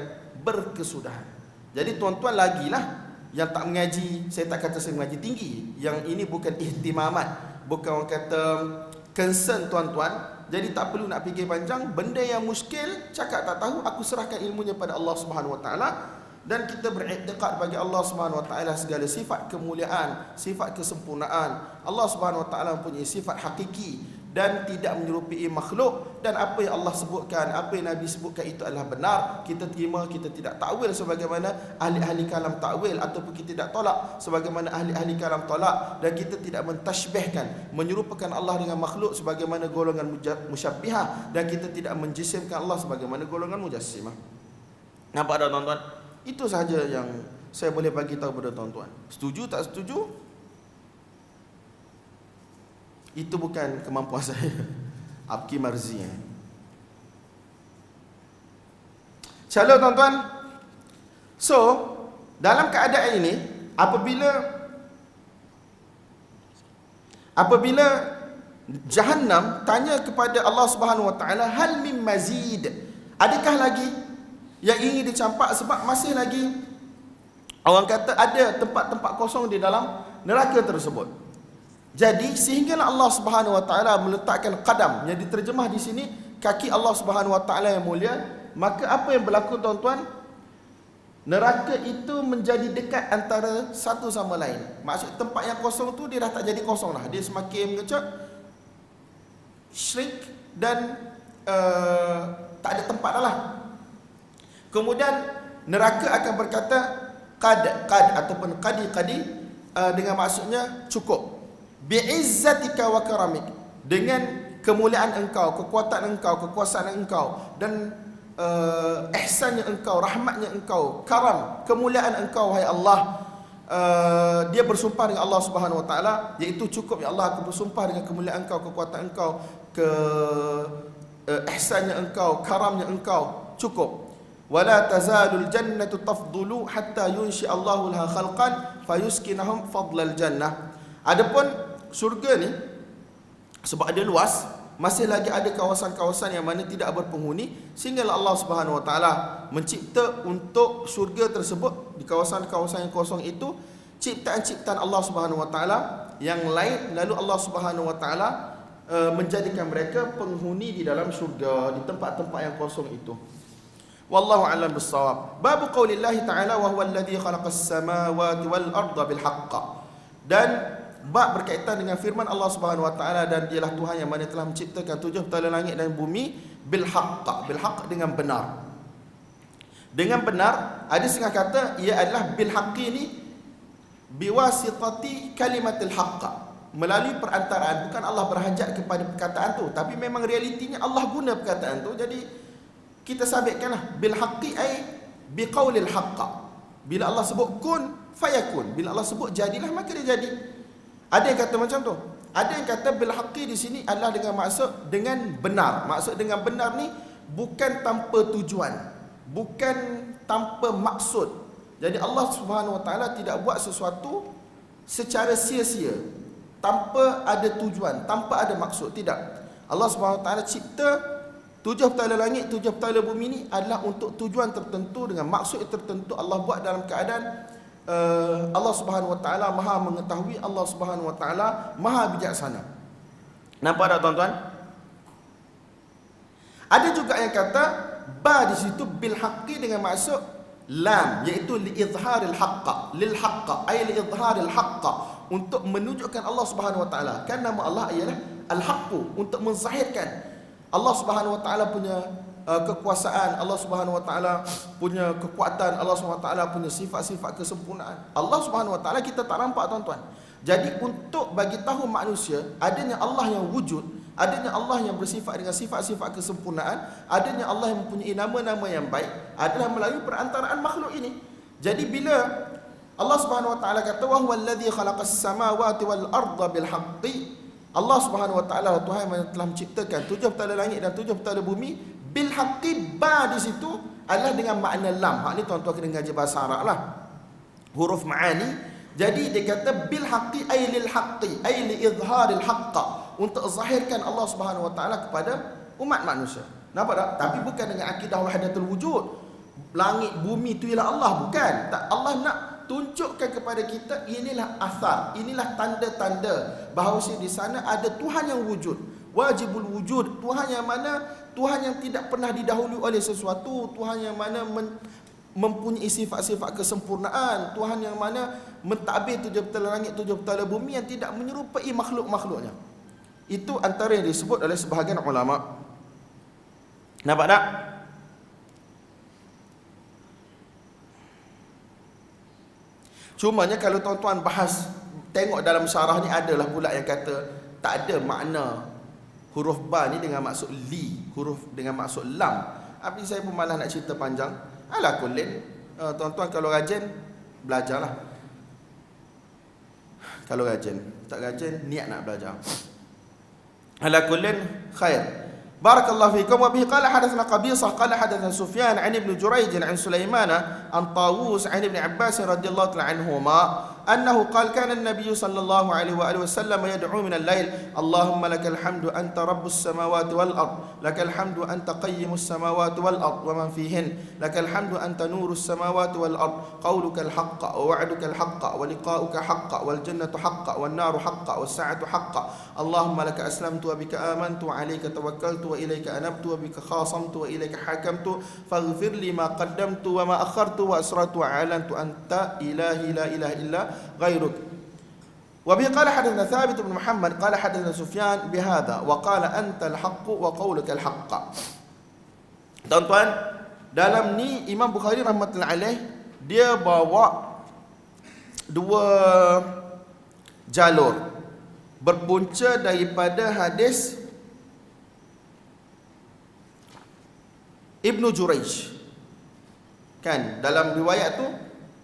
berkesudahan. Jadi tuan-tuan lagilah yang tak mengaji, saya tak kata saya mengaji tinggi, yang ini bukan ihtimamat, bukan orang kata concern tuan-tuan. Jadi tak perlu nak fikir panjang. Benda yang muskil, cakap tak tahu, aku serahkan ilmunya pada Allah Subhanahu Wa Taala. Dan kita beriktikad bagi Allah Subhanahu Wa Taala segala sifat kemuliaan, sifat kesempurnaan. Allah Subhanahu Wa Taala mempunyai sifat hakiki dan tidak menyerupai makhluk, dan apa yang Allah sebutkan, apa yang Nabi sebutkan itu adalah benar. Kita terima, kita tidak takwil sebagaimana ahli-ahli kalam takwil, ataupun kita tidak tolak sebagaimana ahli-ahli kalam tolak, dan kita tidak mentashbihkan, menyerupakan Allah dengan makhluk sebagaimana golongan musyabbihah, dan kita tidak menjisimkan Allah sebagaimana golongan mujassimah. Nampak tak tuan-tuan? Itu sahaja yang saya boleh bagi tahu kepada tuan-tuan. Setuju tak setuju? Itu bukan kemampuan saya. Abki marzi. Shalom tuan-tuan. So, dalam keadaan ini, apabila Jahannam tanya kepada Allah Subhanahu Wa Taala, hal min mazid, adakah lagi yang ingin dicampak? Sebab masih lagi, orang kata, ada tempat-tempat kosong di dalam neraka tersebut. Jadi sehinggalah Allah Subhanahu Wa Taala meletakkan qadam, yang diterjemah di sini kaki Allah Subhanahu Wa Taala yang mulia. Maka apa yang berlaku tuan-tuan? Neraka itu menjadi dekat antara satu sama lain. Maksud tempat yang kosong tu dia dah tak jadi kosong dah. Dia semakin mengecek, shrink, dan tak ada tempat dah lah. Kemudian neraka akan berkata qad ataupun qadi dengan maksudnya cukup. Bi'izzatika wa karamik, dengan kemuliaan engkau, kekuatan engkau, kekuasaan engkau, dan ihsannya engkau, rahmatnya engkau, karam, kemuliaan engkau wahai Allah. Dia bersumpah dengan Allah Subhanahu Wa Taala, iaitu cukup ya Allah, aku bersumpah dengan kemuliaan engkau, kekuatan engkau, ihsannya engkau, karamnya engkau, cukup. Wala tazalul jannatu tafdulu hatta yunshi Allahu laha khalqan fayuskinahum fadlal jannah. Adapun surga ni, sebab dia luas, masih lagi ada kawasan-kawasan yang mana tidak berpenghuni, sehingga Allah Subhanahu Wa Taala mencipta untuk surga tersebut, di kawasan-kawasan yang kosong itu, ciptaan-ciptaan Allah Subhanahu Wa Taala yang lain, lalu Allah Subhanahu Wa Taala menjadikan mereka penghuni di dalam surga, di tempat-tempat yang kosong itu. Wallahu a'lam bissawab. Bab qaulillahi ta'ala wa huwa alladhi khalaqas samawati wal arda bil haqq. Dan bab berkaitan dengan firman Allah Subhanahu Wa Taala, dan dialah Tuhan yang mana telah menciptakan 7 tala langit dan bumi bil haqq dengan benar. Dengan benar, ada setengah kata ia adalah bil haqqi ni biwasitati kalimatil haqq, melalui perantaraan, bukan Allah berhajat kepada perkataan tu, tapi memang realitinya Allah guna perkataan tu. Jadi kita sabitkanlah bil haqqi ai biqaulil haqq. Bila Allah sebut kun fayakun, bila Allah sebut jadilah maka dia jadi. Ada yang kata macam tu. Ada yang kata bil haqqi di sini adalah dengan maksud dengan benar. Maksud dengan benar ni bukan tanpa tujuan, bukan tanpa maksud, Jadi Allah Subhanahu Wa Taala tidak buat sesuatu secara sia-sia, tanpa ada tujuan, tanpa ada maksud. Tidak. Allah Subhanahu Wa Taala cipta 7 petala langit, 7 petala bumi ini adalah untuk tujuan tertentu, dengan maksud tertentu. Allah buat dalam keadaan Allah Subhanahu Wa Taala Maha mengetahui, Allah Subhanahu Wa Taala Maha bijaksana. Nampak tak tuan-tuan? Ada juga yang kata ba di situ bil haqqi dengan maksud lam, iaitu li izharil haqqa, lil haqqa ay li izharil haqqa, untuk menunjukkan Allah Subhanahu Wa Taala. Kan nama Allah ialah al-haqqu, untuk menzahirkan Allah Subhanahu Wa Taala punya kekuasaan, Allah Subhanahu Wa Taala punya kekuatan, Allah Subhanahu Wa Taala punya sifat-sifat kesempurnaan. Allah Subhanahu Wa Taala kita tak nampak tuan-tuan. Jadi untuk bagi tahu manusia adanya Allah yang wujud, adanya Allah yang bersifat dengan sifat-sifat kesempurnaan, adanya Allah yang mempunyai nama-nama yang baik, adalah melalui perantaraan makhluk ini. Jadi bila Allah Subhanahu Wa Taala kata wa huwal ladzi khalaqas samawati wal arda bil haqqi, Allah Subhanahu Wa Taala Tuhan yang telah menciptakan 7 petala langit dan 7 petala bumi bil haqqi, ba di situ adalah dengan makna lam. Hak ni tuan-tuan kena ngaji bahasa Arab lah, huruf ma'ani. Jadi dia kata bil haqqi ay lil haqqi ay li izharil haqqa, untuk zahirkan Allah Subhanahu Wa Taala kepada umat manusia. Nampak tak? Tapi bukan dengan akidah wahdatul wujud, langit bumi tu ialah Allah, bukan. Tak, Allah nak tunjukkan kepada kita inilah asar, inilah tanda-tanda bahawa di sana ada Tuhan yang wujud, wajibul wujud, Tuhan yang mana, Tuhan yang tidak pernah didahului oleh sesuatu, Tuhan yang mana mempunyai sifat-sifat kesempurnaan, Tuhan yang mana mentadbir 7 petala langit, 7 petala bumi yang tidak menyerupai makhluk-makhluknya. Itu antara yang disebut oleh sebahagian ulama. Nampak tak? Cumanya kalau tuan-tuan bahas, tengok dalam syarah ni adalah pula yang kata tak ada makna huruf ba ni dengan maksud li, huruf dengan maksud lam. Tapi saya pun malah nak cerita panjang. Ala kullin, tuan-tuan kalau rajin belajarlah. Kalau rajin, tak rajin niat nak belajar. Ala kullin khair. Barakallahu fikum. Wa bihi qala hadatsana Qabisah qala hadatsana Sufyan an Ibn Jurayj an Sulaiman an Tawus an Ibn Abbas radhiyallahu ta'ala anhuma أنه قال كان النبي صلى الله عليه وآله وسلم يدعو من الليل اللهم لك الحمد أنت رب السماوات والأرض لك الحمد أنت قيم السماوات والأرض ومن فيهن لك الحمد أنت نور السماوات والأرض قولك الحق ووعدك الحق ولقاؤك حق والجنة حق والنار حق والساعة حق اللهم لك أسلمت وبك آمنت وعليك توكلت وإليك أنبت وبك خاصمت وإليك حكمت فاغفر لي ما قدمت وما أخرت وأسررت وأعلنت أنت إلهي لا إله إلا غيرك. وبه قال حدثنا ثابت بن محمد قال حدثنا سفيان بهذا وقال أنت الحق وقولك الحق. Tuan-tuan, dalam ni Imam Bukhari rahmatullahi alaih dia bawa dua jalur berpunca daripada hadis Ibnu Jurayj. Kan dalam riwayat tu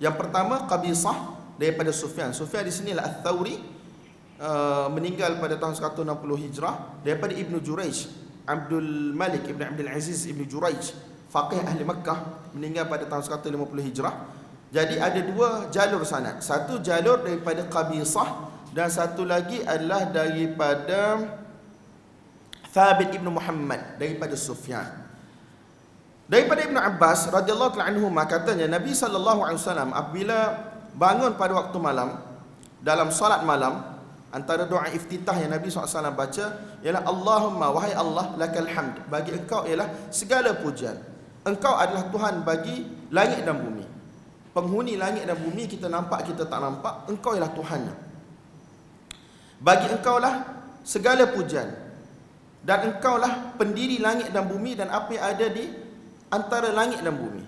yang pertama Qabisah daripada Sufyan. Sufyan di sinilah Ats-Tsauri, meninggal pada tahun 160 Hijrah, daripada Ibnu Jurayj, Abdul Malik Ibn Abdul Aziz Ibn Jurayj, faqih ahli Makkah, meninggal pada tahun 150 Hijrah. Jadi ada dua jalur sanad. Satu jalur daripada Qabisah dan satu lagi adalah daripada Thabit Ibn Muhammad daripada Sufyan. Daripada Ibn Abbas radhiyallahu ta'ala anhuma katanya Nabi sallallahu alaihi wasallam apabila bangun pada waktu malam, dalam solat malam, antara doa iftitah yang Nabi SAW baca ialah Allahumma, wahai Allah, lakal hamd, bagi engkau ialah segala pujian. Engkau adalah Tuhan bagi langit dan bumi. Penghuni langit dan bumi, kita nampak, kita tak nampak, engkau ialah Tuhannya. Bagi engkau lah segala pujian, dan engkau lah pendiri langit dan bumi dan apa yang ada di antara langit dan bumi.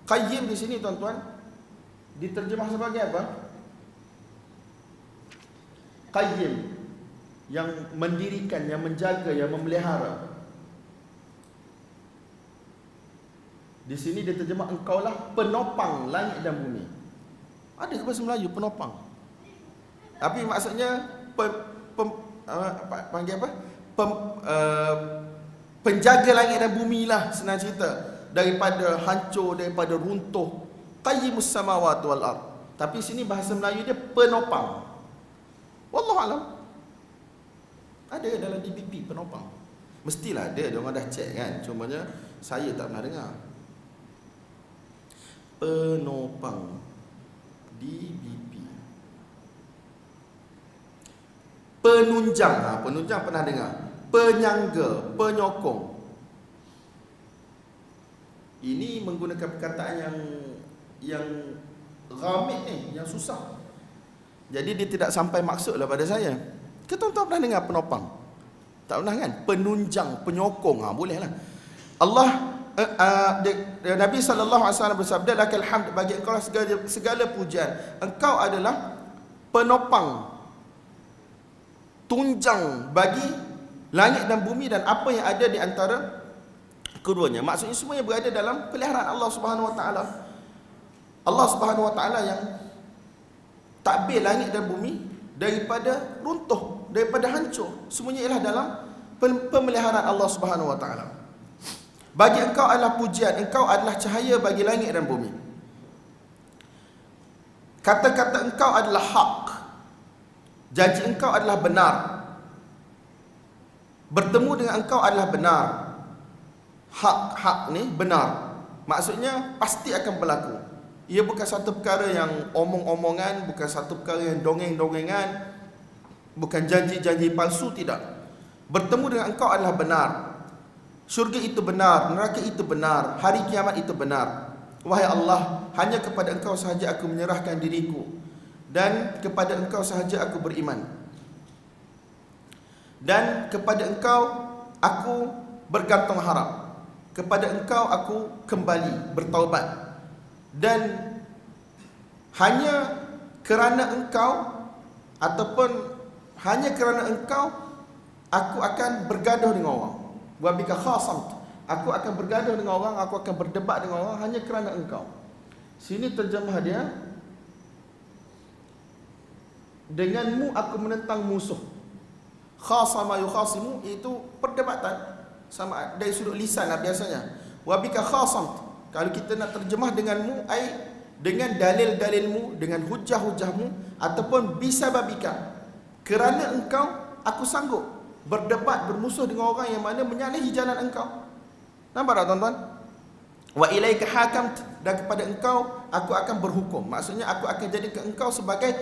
Qayyim di sini tuan-tuan diterjemah sebagai apa? Qayyim, yang mendirikan, yang menjaga, yang memelihara. Di sini dia terjemah engkaulah penopang langit dan bumi. Ada ke bahasa Melayu penopang? Tapi maksudnya panggil apa? Penjaga langit dan bumi lah, senang cerita. Daripada hancur, daripada runtuh, qayyimus samawati wal ard. Tapi sini bahasa Melayu dia penopang. Wallahu alam. Ada dalam DBP penopang. Mestilah ada, dia orang dah check kan. Cumanya saya tak pernah dengar. Penopang DBP. Penunjang, penunjang pernah dengar. Penyangga, penyokong. Ini menggunakan perkataan yang ghamid ni, yang susah. Jadi dia tidak sampai maksudlah pada saya. Kita tak pernah dengar penopang. Tak pernah kan? Penunjang, penyokong, bolehlah. Allah Nabi SAW bersabda, lakal hamd, bagi engkau lah segala pujian. Engkau adalah penopang, tunjang bagi langit dan bumi dan apa yang ada di antara keduanya. Maksudnya semuanya berada dalam peliharaan Allah Subhanahu Wa Taala. Allah Subhanahu Wa Taala yang takbir langit dan bumi daripada runtuh, daripada hancur. Semuanya ialah dalam pemeliharaan Allah Subhanahu Wa Taala. Bagi engkau adalah pujian, engkau adalah cahaya bagi langit dan bumi. Kata-kata engkau adalah hak, janji engkau adalah benar, bertemu dengan engkau adalah benar. Hak ni benar, maksudnya pasti akan berlaku. Ia bukan satu perkara yang omong-omongan, bukan satu perkara yang dongeng-dongengan, bukan janji-janji palsu, tidak. Bertemu dengan engkau adalah benar. Syurga itu benar, neraka itu benar, hari kiamat itu benar. Wahai Allah, hanya kepada engkau sahaja aku menyerahkan diriku, dan kepada engkau sahaja aku beriman, dan kepada engkau aku bergantung harap, kepada engkau aku kembali bertaubat, dan hanya kerana engkau ataupun hanya kerana engkau aku akan bergaduh dengan orang. Wa bika khasamt, aku akan bergaduh dengan orang, aku akan berdebat dengan orang hanya kerana engkau. Sini terjemah dia, denganmu aku menentang musuh. Khasama yukhasimu itu perdebatan, sama dari sudut lisan lah biasanya. Wa bika khasamt, kalau kita nak terjemah denganmu, ai dengan dalil-dalilmu, dengan hujah-hujahmu, ataupun bisababika, kerana engkau aku sanggup berdebat, bermusuh dengan orang yang mana menyalahi jalan engkau. Nampak tak tuan-tuan? Wa ilaika hakamt, dan kepada engkau aku akan berhukum. Maksudnya aku akan jadikan engkau sebagai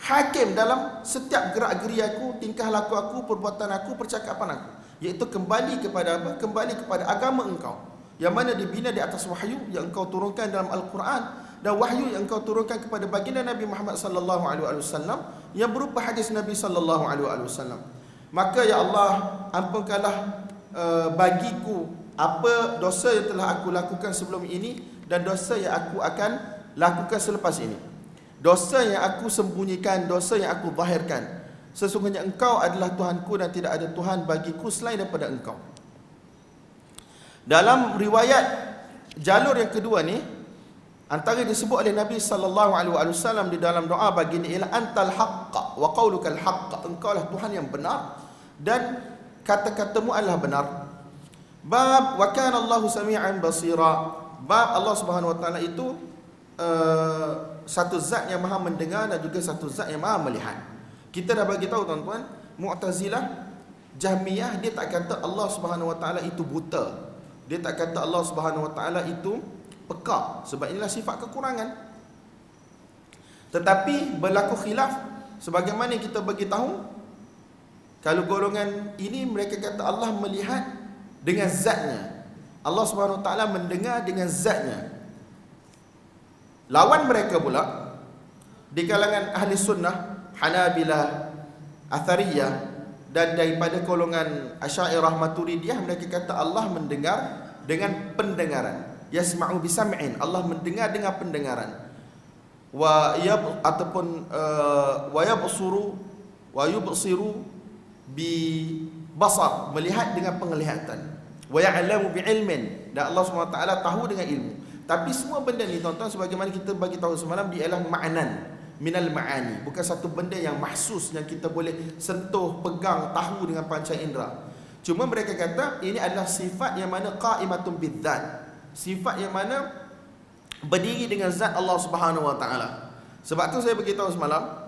hakim dalam setiap gerak-geri aku, tingkah laku aku, perbuatan aku, percakapan aku, iaitu kembali kepada apa? Kembali kepada agama engkau, yang mana dibina di atas wahyu yang engkau turunkan dalam Al-Quran, dan wahyu yang engkau turunkan kepada baginda Nabi Muhammad sallallahu alaihi wasallam yang berupa hadis Nabi sallallahu alaihi wasallam. Maka ya Allah, ampunkanlah bagiku apa dosa yang telah aku lakukan sebelum ini dan dosa yang aku akan lakukan selepas ini. Dosa yang aku sembunyikan, dosa yang aku zahirkan. Sesungguhnya engkau adalah Tuhanku dan tidak ada Tuhan bagiku selain daripada engkau. Dalam riwayat jalur yang kedua ni, antara disebut oleh Nabi sallallahu alaihi wasallam di dalam doa baginda ialah antal haqq wa qaulukal haqq, engkau lah Tuhan yang benar dan kata-katamu adalah benar. Bab wa kana Allahu sami'an basira, bab Allah Subhanahu wa taala itu satu zat yang maha mendengar dan juga satu zat yang maha melihat. Kita dah bagi tahu tuan-tuan, Mu'tazilah, Jahmiyah, dia tak kata Allah Subhanahu wa taala itu buta. Dia tak kata Allah Subhanahu wa taala itu peka, sebab inilah sifat kekurangan. Tetapi berlaku khilaf, sebagaimana kita bagi tahu, kalau golongan ini mereka kata Allah melihat dengan zatnya, Allah Subhanahu wa taala mendengar dengan zatnya. Lawan mereka pula di kalangan ahli sunnah, Hanabilah, Athariyah, dan daripada golongan Asy'ariyah Maturidiyah, mereka kata Allah mendengar dengan pendengaran. Yasma'u bisam'in, Allah mendengar dengan pendengaran. Wa yabsuru wa yubsiru bi basar, melihat dengan penglihatan. Wa ya'lamu bi ilmin, dan Allah SWT tahu dengan ilmu. Tapi semua benda ni tuan-tuan, sebagaimana kita bagi tahu semalam, dia ialah ma'nan minal ma'ani, bukan satu benda yang mahsus yang kita boleh sentuh, pegang, tahu dengan panca indera. Cuma mereka kata ini adalah sifat yang mana qa'imatun bidzat, sifat yang mana berdiri dengan zat Allah Subhanahu Wa Taala. Sebab tu saya beritahu semalam,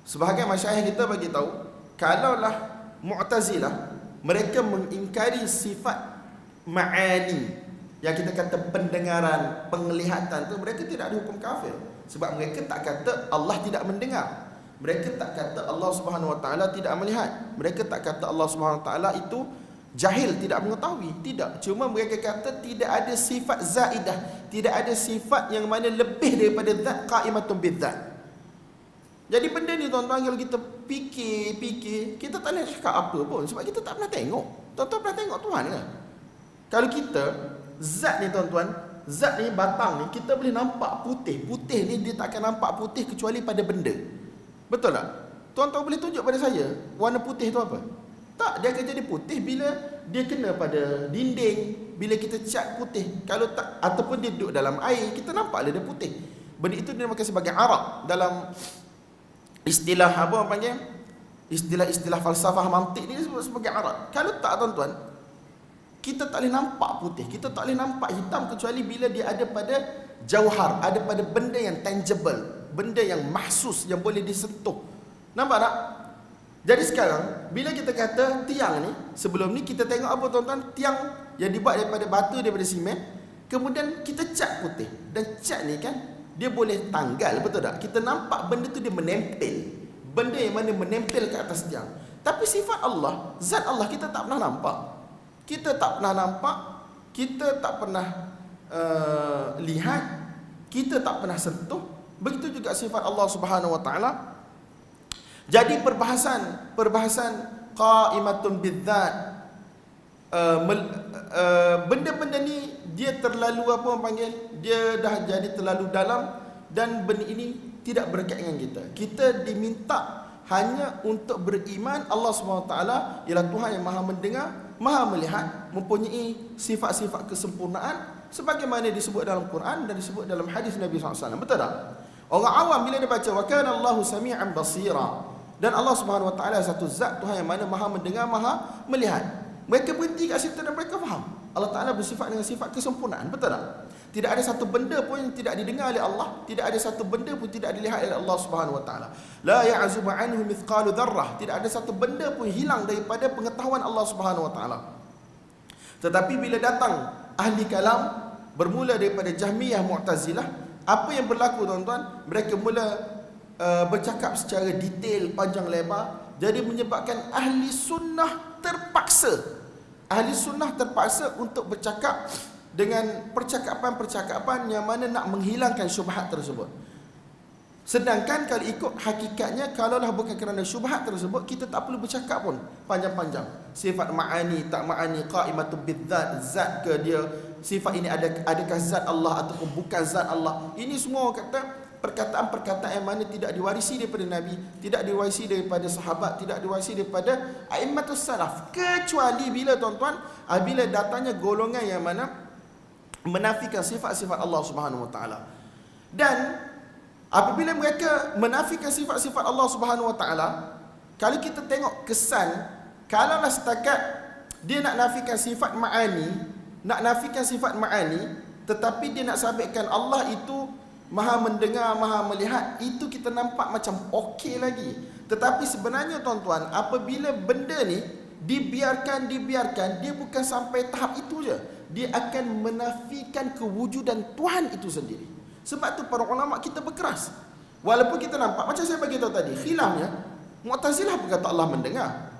sebahagian masyayikh kita bagi tahu, kalaulah Mu'tazilah mereka mengingkari sifat ma'ani, yang kita kata pendengaran, penglihatan tu, mereka tidak ada hukum kafir. Sebab mereka tak kata Allah tidak mendengar. Mereka tak kata Allah Subhanahu Wa Taala tidak melihat. Mereka tak kata Allah Subhanahu Wa Taala itu jahil, tidak mengetahui. Tidak. Cuma mereka kata tidak ada sifat zaidah, tidak ada sifat yang mana lebih daripada zat, qaimatun bidzat. Jadi benda ni tuan-tuan, kalau kita fikir, kita tak boleh cakap apa pun, sebab kita tak pernah tengok. Tuan-tuan pernah tengok Tuhan ke? Kalau kita, zat ni tuan-tuan, zat ni, batang ni, kita boleh nampak putih. Putih ni dia tak akan nampak putih kecuali pada benda. Betul tak? Tuan-tuan boleh tunjuk pada saya warna putih tu apa? Tak, dia akan jadi putih bila dia kena pada dinding, bila kita cat putih. Kalau tak, ataupun dia duduk dalam air, kita nampak dia putih. Benda itu dinamakan sebagai arak dalam istilah apa orang panggil, istilah falsafah mantik ni disebut sebagai arak. Kalau tak tuan-tuan, kita tak boleh nampak putih, kita tak boleh nampak hitam kecuali bila dia ada pada jauhar, ada pada benda yang tangible, benda yang mahsus, yang boleh disentuh. Nampak tak? Jadi sekarang bila kita kata tiang ni, sebelum ni kita tengok apa tuan-tuan? Tiang yang dibuat daripada batu, daripada simen, kemudian kita cat putih. Dan cat ni kan dia boleh tanggal, betul tak? Kita nampak benda tu dia menempel. Benda yang mana menempel ke atas tiang. Tapi sifat Allah, zat Allah kita tak pernah nampak. Kita tak pernah nampak, kita tak pernah lihat, kita tak pernah sentuh. Begitu juga sifat Allah Subhanahu Wa Taala. Jadi perbahasan qaimatun bidzat, benda-benda ni dia terlalu apa orang panggil, dia dah jadi terlalu dalam, dan benda ini tidak berkait dengan kita. Kita diminta hanya untuk beriman Allah SWT ialah Tuhan yang maha mendengar, maha melihat, mempunyai sifat-sifat kesempurnaan sebagaimana disebut dalam Quran dan disebut dalam hadis Nabi SAW. Betul tak? Orang awam bila dia baca wa kana Allahu sami'an basira, dan Allah Subhanahu Wa Taala satu zat Tuhan yang mana maha mendengar, maha melihat, mereka berhenti kat situ dan mereka faham Allah Ta'ala bersifat dengan sifat kesempurnaan. Betul tak? Tidak ada satu benda pun yang tidak didengar oleh Allah, tidak ada satu benda pun tidak dilihat oleh Allah Subhanahu Wa Taala. La ya'zubu anhu mithqalu dzarrah, tidak ada satu benda pun hilang daripada pengetahuan Allah Subhanahu Wa Taala. Tetapi bila datang ahli kalam, bermula daripada Jahmiyah, Mu'tazilah, apa yang berlaku tuan-tuan? Mereka mula bercakap secara detail, panjang lebar, jadi menyebabkan ahli sunnah terpaksa untuk bercakap dengan percakapan-percakapan yang mana nak menghilangkan syubhat tersebut. Sedangkan kalau ikut hakikatnya, kalaulah bukan kerana syubhat tersebut, kita tak perlu bercakap pun panjang-panjang. Sifat ma'ani, tak ma'ani, qaimatun bidzat, zat ke dia, sifat ini adakah zat Allah ataupun bukan zat Allah. Ini semua orang kata perkataan-perkataan yang mana tidak diwarisi daripada Nabi, tidak diwarisi daripada sahabat, tidak diwarisi daripada a'immatus salaf, kecuali bila tuan-tuan, bila datangnya golongan yang mana menafikan sifat-sifat Allah Subhanahu Wa Taala. Dan apabila mereka menafikan sifat-sifat Allah Subhanahu Wa Taala, kalau kita tengok kesan, kalaulah setakat dia nak nafikan sifat ma'ani, tetapi dia nak sabitkan Allah itu maha mendengar, maha melihat, itu kita nampak macam okey lagi. Tetapi sebenarnya tuan-tuan, apabila benda ni dibiarkan, dia bukan sampai tahap itu je, dia akan menafikan kewujudan Tuhan itu sendiri. Sebab tu para ulama kita berkeras. Walaupun kita nampak, macam saya bagi tahu tadi, khilafnya Mu'tazilah berkata Allah mendengar.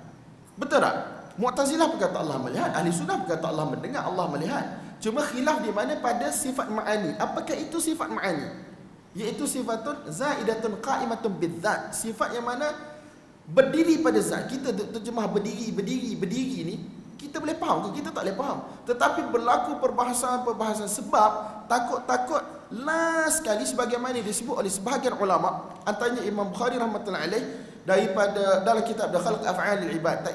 Betul tak? Mu'tazilah berkata Allah melihat, ahli sunnah berkata Allah mendengar, Allah melihat. Cuma khilaf di mana pada sifat ma'ani. Apakah itu sifat ma'ani? Iaitu sifatun zaidatun qa'imatun bidzat, sifat yang mana berdiri pada zat. Kita terjemah berdiri ni, kita boleh faham ke? Kita tak boleh faham. Tetapi berlaku perbahasan sebab takut last sekali sebagaimana disebut oleh sebahagian ulama, antaranya Imam Bukhari rahmatullahi alaih, daripada dalam kitab Khalq Af'alil Ibad.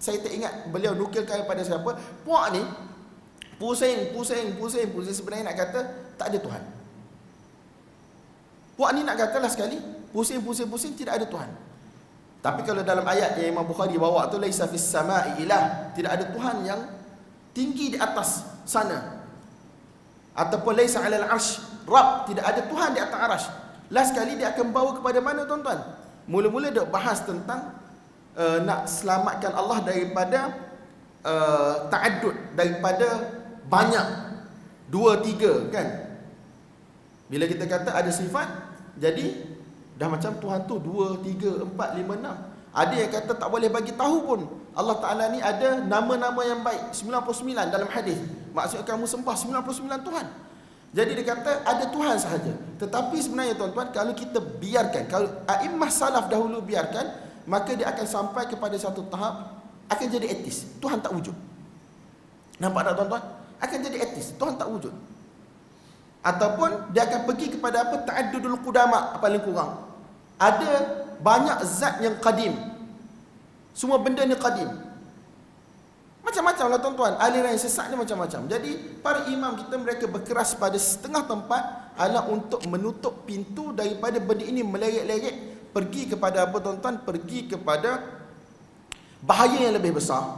Saya tak ingat beliau nukilkan kepada siapa. Puak ni pusing sebenarnya nak kata tak ada Tuhan. Puak ni nak kata lah sekali pusing tidak ada Tuhan. Tapi kalau dalam ayat yang Imam Bukhari bawa tu, laisa fis sama'i ilah, tidak ada Tuhan yang tinggi di atas sana, ataupun laisa 'alal 'arsy, Rab, tidak ada Tuhan di atas arash. Last sekali dia akan bawa kepada mana tuan-tuan? Mula-mula dia bahas tentang nak selamatkan Allah daripada ta'addud, daripada banyak, 2, 3 kan. Bila kita kata ada sifat, jadi dah macam Tuhan tu 2, 3, 4, 5, 6. Ada yang kata tak boleh bagi tahu pun Allah Ta'ala ni ada nama-nama yang baik 99 dalam hadis. Maksudnya kamu sembah 99 Tuhan. Jadi dia kata ada Tuhan sahaja. Tetapi sebenarnya tuan-tuan, kalau kita biarkan, kalau a'immah salaf dahulu biarkan, maka dia akan sampai kepada satu tahap akan jadi etis. Tuhan tak wujud. Nampak tak tuan-tuan? Akan jadi etis. Tuhan tak wujud. Ataupun dia akan pergi kepada apa? Ta'addudul qudama paling kurang. Ada banyak zat yang qadim. Semua benda ni qadim. Macam-macam lah tuan-tuan. Aliran yang sesat ni macam-macam. Jadi para imam kita, mereka berkeras pada setengah tempat adalah untuk menutup pintu daripada benda ini meleret-leret pergi kepada apa tuan-tuan? Pergi kepada bahaya yang lebih besar.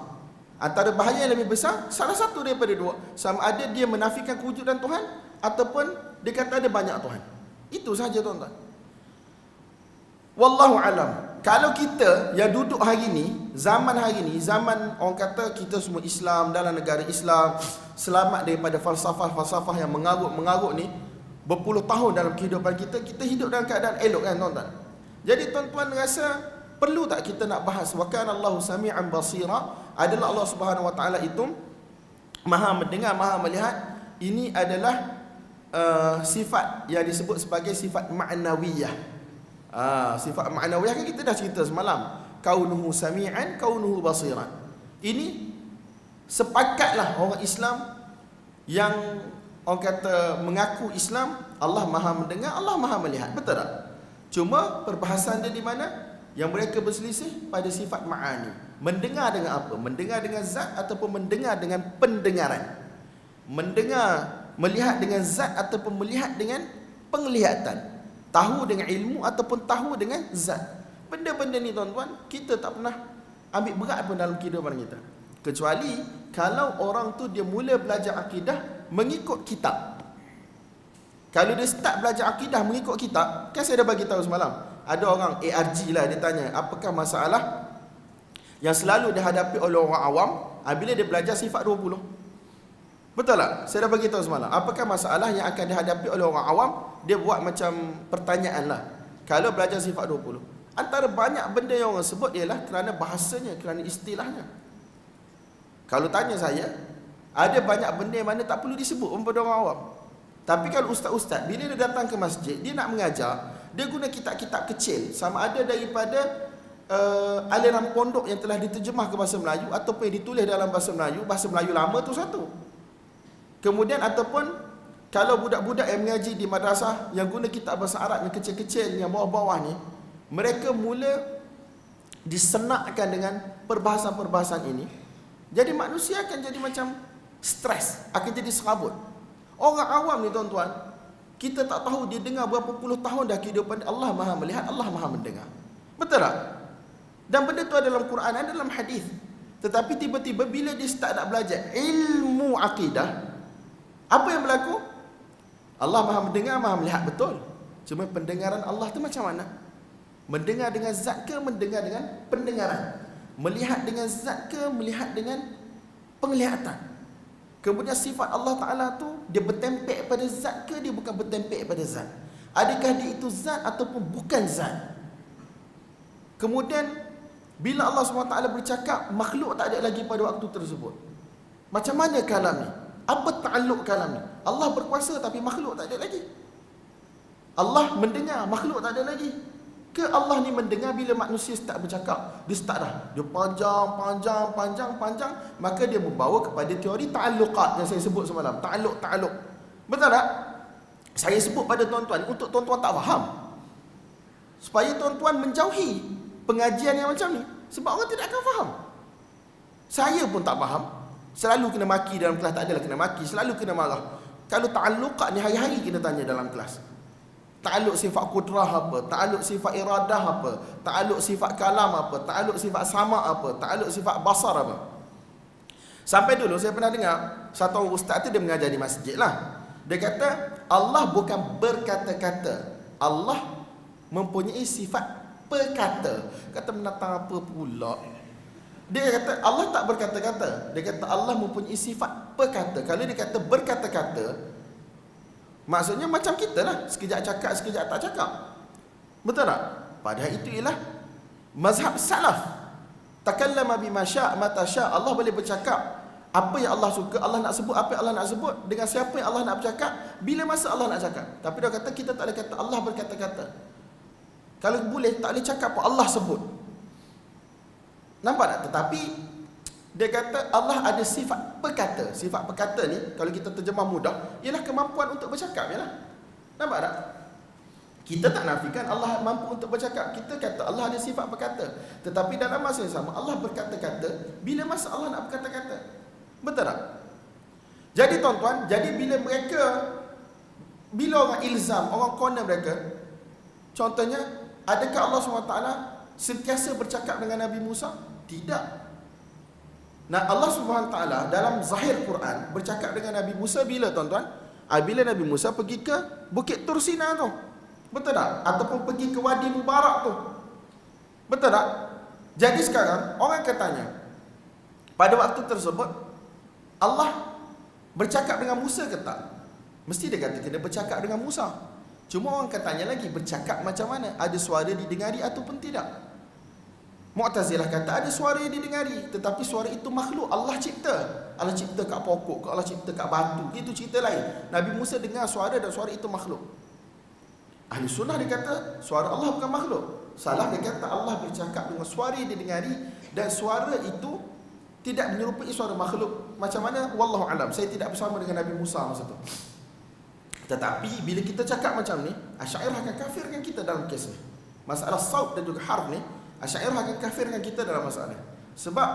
Antara bahaya yang lebih besar, salah satu daripada dua. Sama ada dia menafikan kewujudan Tuhan, ataupun dia kata ada banyak Tuhan. Itu sahaja tuan-tuan. Wallahu alam. Kalau kita yang duduk hari ni, zaman hari ni, zaman orang kata kita semua Islam, dalam negara Islam, selamat daripada falsafah-falsafah yang mengarut-mengarut ni, berpuluh tahun dalam kehidupan kita, kita hidup dalam keadaan elok kan tuan-tuan. Jadi tuan-tuan rasa perlu tak kita nak bahas wa kana Allahu sami'an basira, adalah Allah Subhanahu wa taala itu Maha mendengar, Maha melihat. Ini adalah sifat yang disebut sebagai sifat ma'nawiyah. Sifat ma'nawiyah kan kita dah cerita semalam, kaunuhu sami'an, kaunuhu basiran. Ini sepakatlah orang Islam yang orang kata mengaku Islam, Allah Maha mendengar, Allah Maha melihat. Betul tak? Cuma perbahasan dia di mana? Yang mereka berselisih pada sifat ma'ani. Mendengar dengan apa? Mendengar dengan zat ataupun mendengar dengan pendengaran. Mendengar, melihat dengan zat ataupun melihat dengan penglihatan. Tahu dengan ilmu ataupun tahu dengan zat. Benda-benda ni tuan-tuan, kita tak pernah ambil berat pun dalam kehidupan kita. Kecuali kalau orang tu dia mula belajar akidah mengikut kitab. Kalau dia start belajar akidah mengikut kitab, kan saya dah bagi tahu semalam. Ada orang ARG lah, dia tanya, apakah masalah yang selalu dihadapi oleh orang awam bila dia belajar sifat 20? Betul tak? Saya dah bagi tahu semalam. Apakah masalah yang akan dihadapi oleh orang awam? Dia buat macam pertanyaan lah. Kalau belajar sifat 20, antara banyak benda yang orang sebut ialah kerana bahasanya, kerana istilahnya. Kalau tanya saya, ada banyak benda yang mana tak perlu disebut pada orang awam. Tapi kalau ustaz-ustaz, bila dia datang ke masjid, dia nak mengajar, dia guna kitab-kitab kecil, sama ada daripada aliran pondok yang telah diterjemah ke bahasa Melayu, ataupun yang ditulis dalam bahasa Melayu lama tu satu. Kemudian ataupun kalau budak-budak yang mengaji di madrasah yang guna kitab bahasa Arab yang kecil-kecil, yang bawah-bawah ni, mereka mula disenakkan dengan perbahasan-perbahasan ini. Jadi manusia akan jadi macam stres, akan jadi serabut. Orang awam ni tuan-tuan, kita tak tahu dia dengar berapa puluh tahun dah kehidupan. Allah Maha melihat, Allah Maha mendengar. Betul tak? Dan benda tu ada dalam Quran, ada dalam hadis. Tetapi tiba-tiba bila dia start nak belajar ilmu akidah, apa yang berlaku? Allah Maha mendengar, Maha melihat, betul. Cuma pendengaran Allah tu macam mana? Mendengar dengan zat ke mendengar dengan pendengaran? Melihat dengan zat ke melihat dengan penglihatan? Kemudian sifat Allah Ta'ala tu, dia bertempek pada zat ke dia bukan bertempek pada zat? Adakah dia itu zat ataupun bukan zat? Kemudian bila Allah SWT bercakap, makhluk tak ada lagi pada waktu tersebut. Macam mana kalam ni? Apa ta'alluq kalam ni? Allah berkuasa tapi makhluk tak ada lagi. Allah mendengar, makhluk tak ada lagi. Ke Allah ni mendengar bila manusia start bercakap? Dia start dah, dia panjang, maka dia membawa kepada teori ta'alluqat yang saya sebut semalam. Ta'alluq. Betul tak? Saya sebut pada tuan-tuan untuk tuan-tuan tak faham, supaya tuan-tuan menjauhi pengajian yang macam ni. Sebab orang tidak akan faham. Saya pun tak faham. Selalu kena maki dalam kelas, tak adalah kena maki, selalu kena marah. Kalau ta'alluqat ni hari-hari kena tanya dalam kelas. Ta'alluq sifat kudrah apa? Ta'alluq sifat iradah apa? Ta'alluq sifat kalam apa? Ta'alluq sifat sama apa? Ta'alluq sifat basar apa? Sampai dulu saya pernah dengar satu orang ustaz tu dia mengajar di masjid lah. Dia kata Allah bukan berkata-kata, Allah mempunyai sifat perkata. Kata menatang apa pula? Dia kata Allah tak berkata-kata. Dia kata Allah mempunyai sifat perkata. Kalau dia kata berkata-kata, maksudnya macam kita lah, sekejap cakap, sekejap tak cakap. Betul tak? Padahal itu ialah mazhab salaf. Takallama bima sya' mata sya'. Allah boleh bercakap apa yang Allah suka, Allah nak sebut apa yang Allah nak sebut, dengan siapa yang Allah nak bercakap, bila masa Allah nak cakap. Tapi dia kata kita tak boleh kata Allah berkata-kata. Kalau boleh tak boleh cakap apa Allah sebut. Nampak tak? Tetapi dia kata Allah ada sifat perkata. Sifat perkata ni kalau kita terjemah mudah ialah kemampuan untuk bercakap, yalah. Nampak tak? Kita tak nafikan Allah mampu untuk bercakap. Kita kata Allah ada sifat berkata. Tetapi dalam masa yang sama Allah berkata-kata bila masa Allah nak berkata-kata. Betul tak? Jadi tuan-tuan, jadi bila orang ilzam, orang corner mereka, contohnya, adakah Allah SWT sentiasa bercakap dengan Nabi Musa? Tidak. Nah, Allah SWT dalam zahir Quran bercakap dengan Nabi Musa bila tuan-tuan? Bila Nabi Musa pergi ke Bukit Tursina tu. Betul tak? Ataupun pergi ke Wadi Mubarak tu. Betul tak? Jadi sekarang orang akan tanya, pada waktu tersebut Allah bercakap dengan Musa ke tak? Mesti dia kata dia bercakap dengan Musa. Cuma orang akan tanya lagi, bercakap macam mana? Ada suara didengari ataupun tidak? Mu'tazilah kata ada suara yang didengari, tetapi suara itu makhluk, Allah cipta. Allah cipta kat pokok, Allah cipta kat batu, itu cerita lain. Nabi Musa dengar suara dan suara itu makhluk. Ahli sunnah dia kata suara Allah bukan makhluk. Salah dia kata Allah bercakap dengan suara yang didengari dan suara itu tidak menyerupai suara makhluk. Macam mana? Wallahu alam. Saya tidak bersama dengan Nabi Musa masa tu. Tetapi bila kita cakap macam ni, Asy'ariyah akan kafirkan kita dalam kes ni. Masalah saut dan juga harf ni, Asy'ariyah akan kafirkan kita dalam masalah ni. Sebab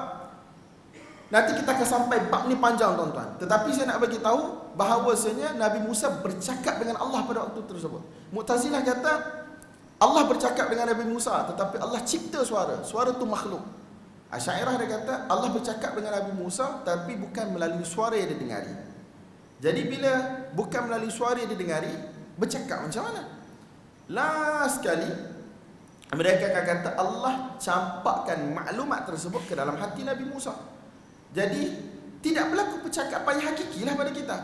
nanti kita akan sampai bab ni panjang tuan-tuan. Tetapi saya nak bagi tahu bahawasanya Nabi Musa bercakap dengan Allah pada waktu tersebut. Mu'tazilah kata Allah bercakap dengan Nabi Musa, tetapi Allah cipta suara. Suara tu makhluk. Asy'ariyah dia kata Allah bercakap dengan Nabi Musa tapi bukan melalui suara yang didengari. Jadi bila bukan melalui suara yang didengari, bercakap macam mana? Last sekali mereka akan kata Allah campakkan maklumat tersebut ke dalam hati Nabi Musa. Jadi tidak berlaku percakapan yang hakikilah pada kita.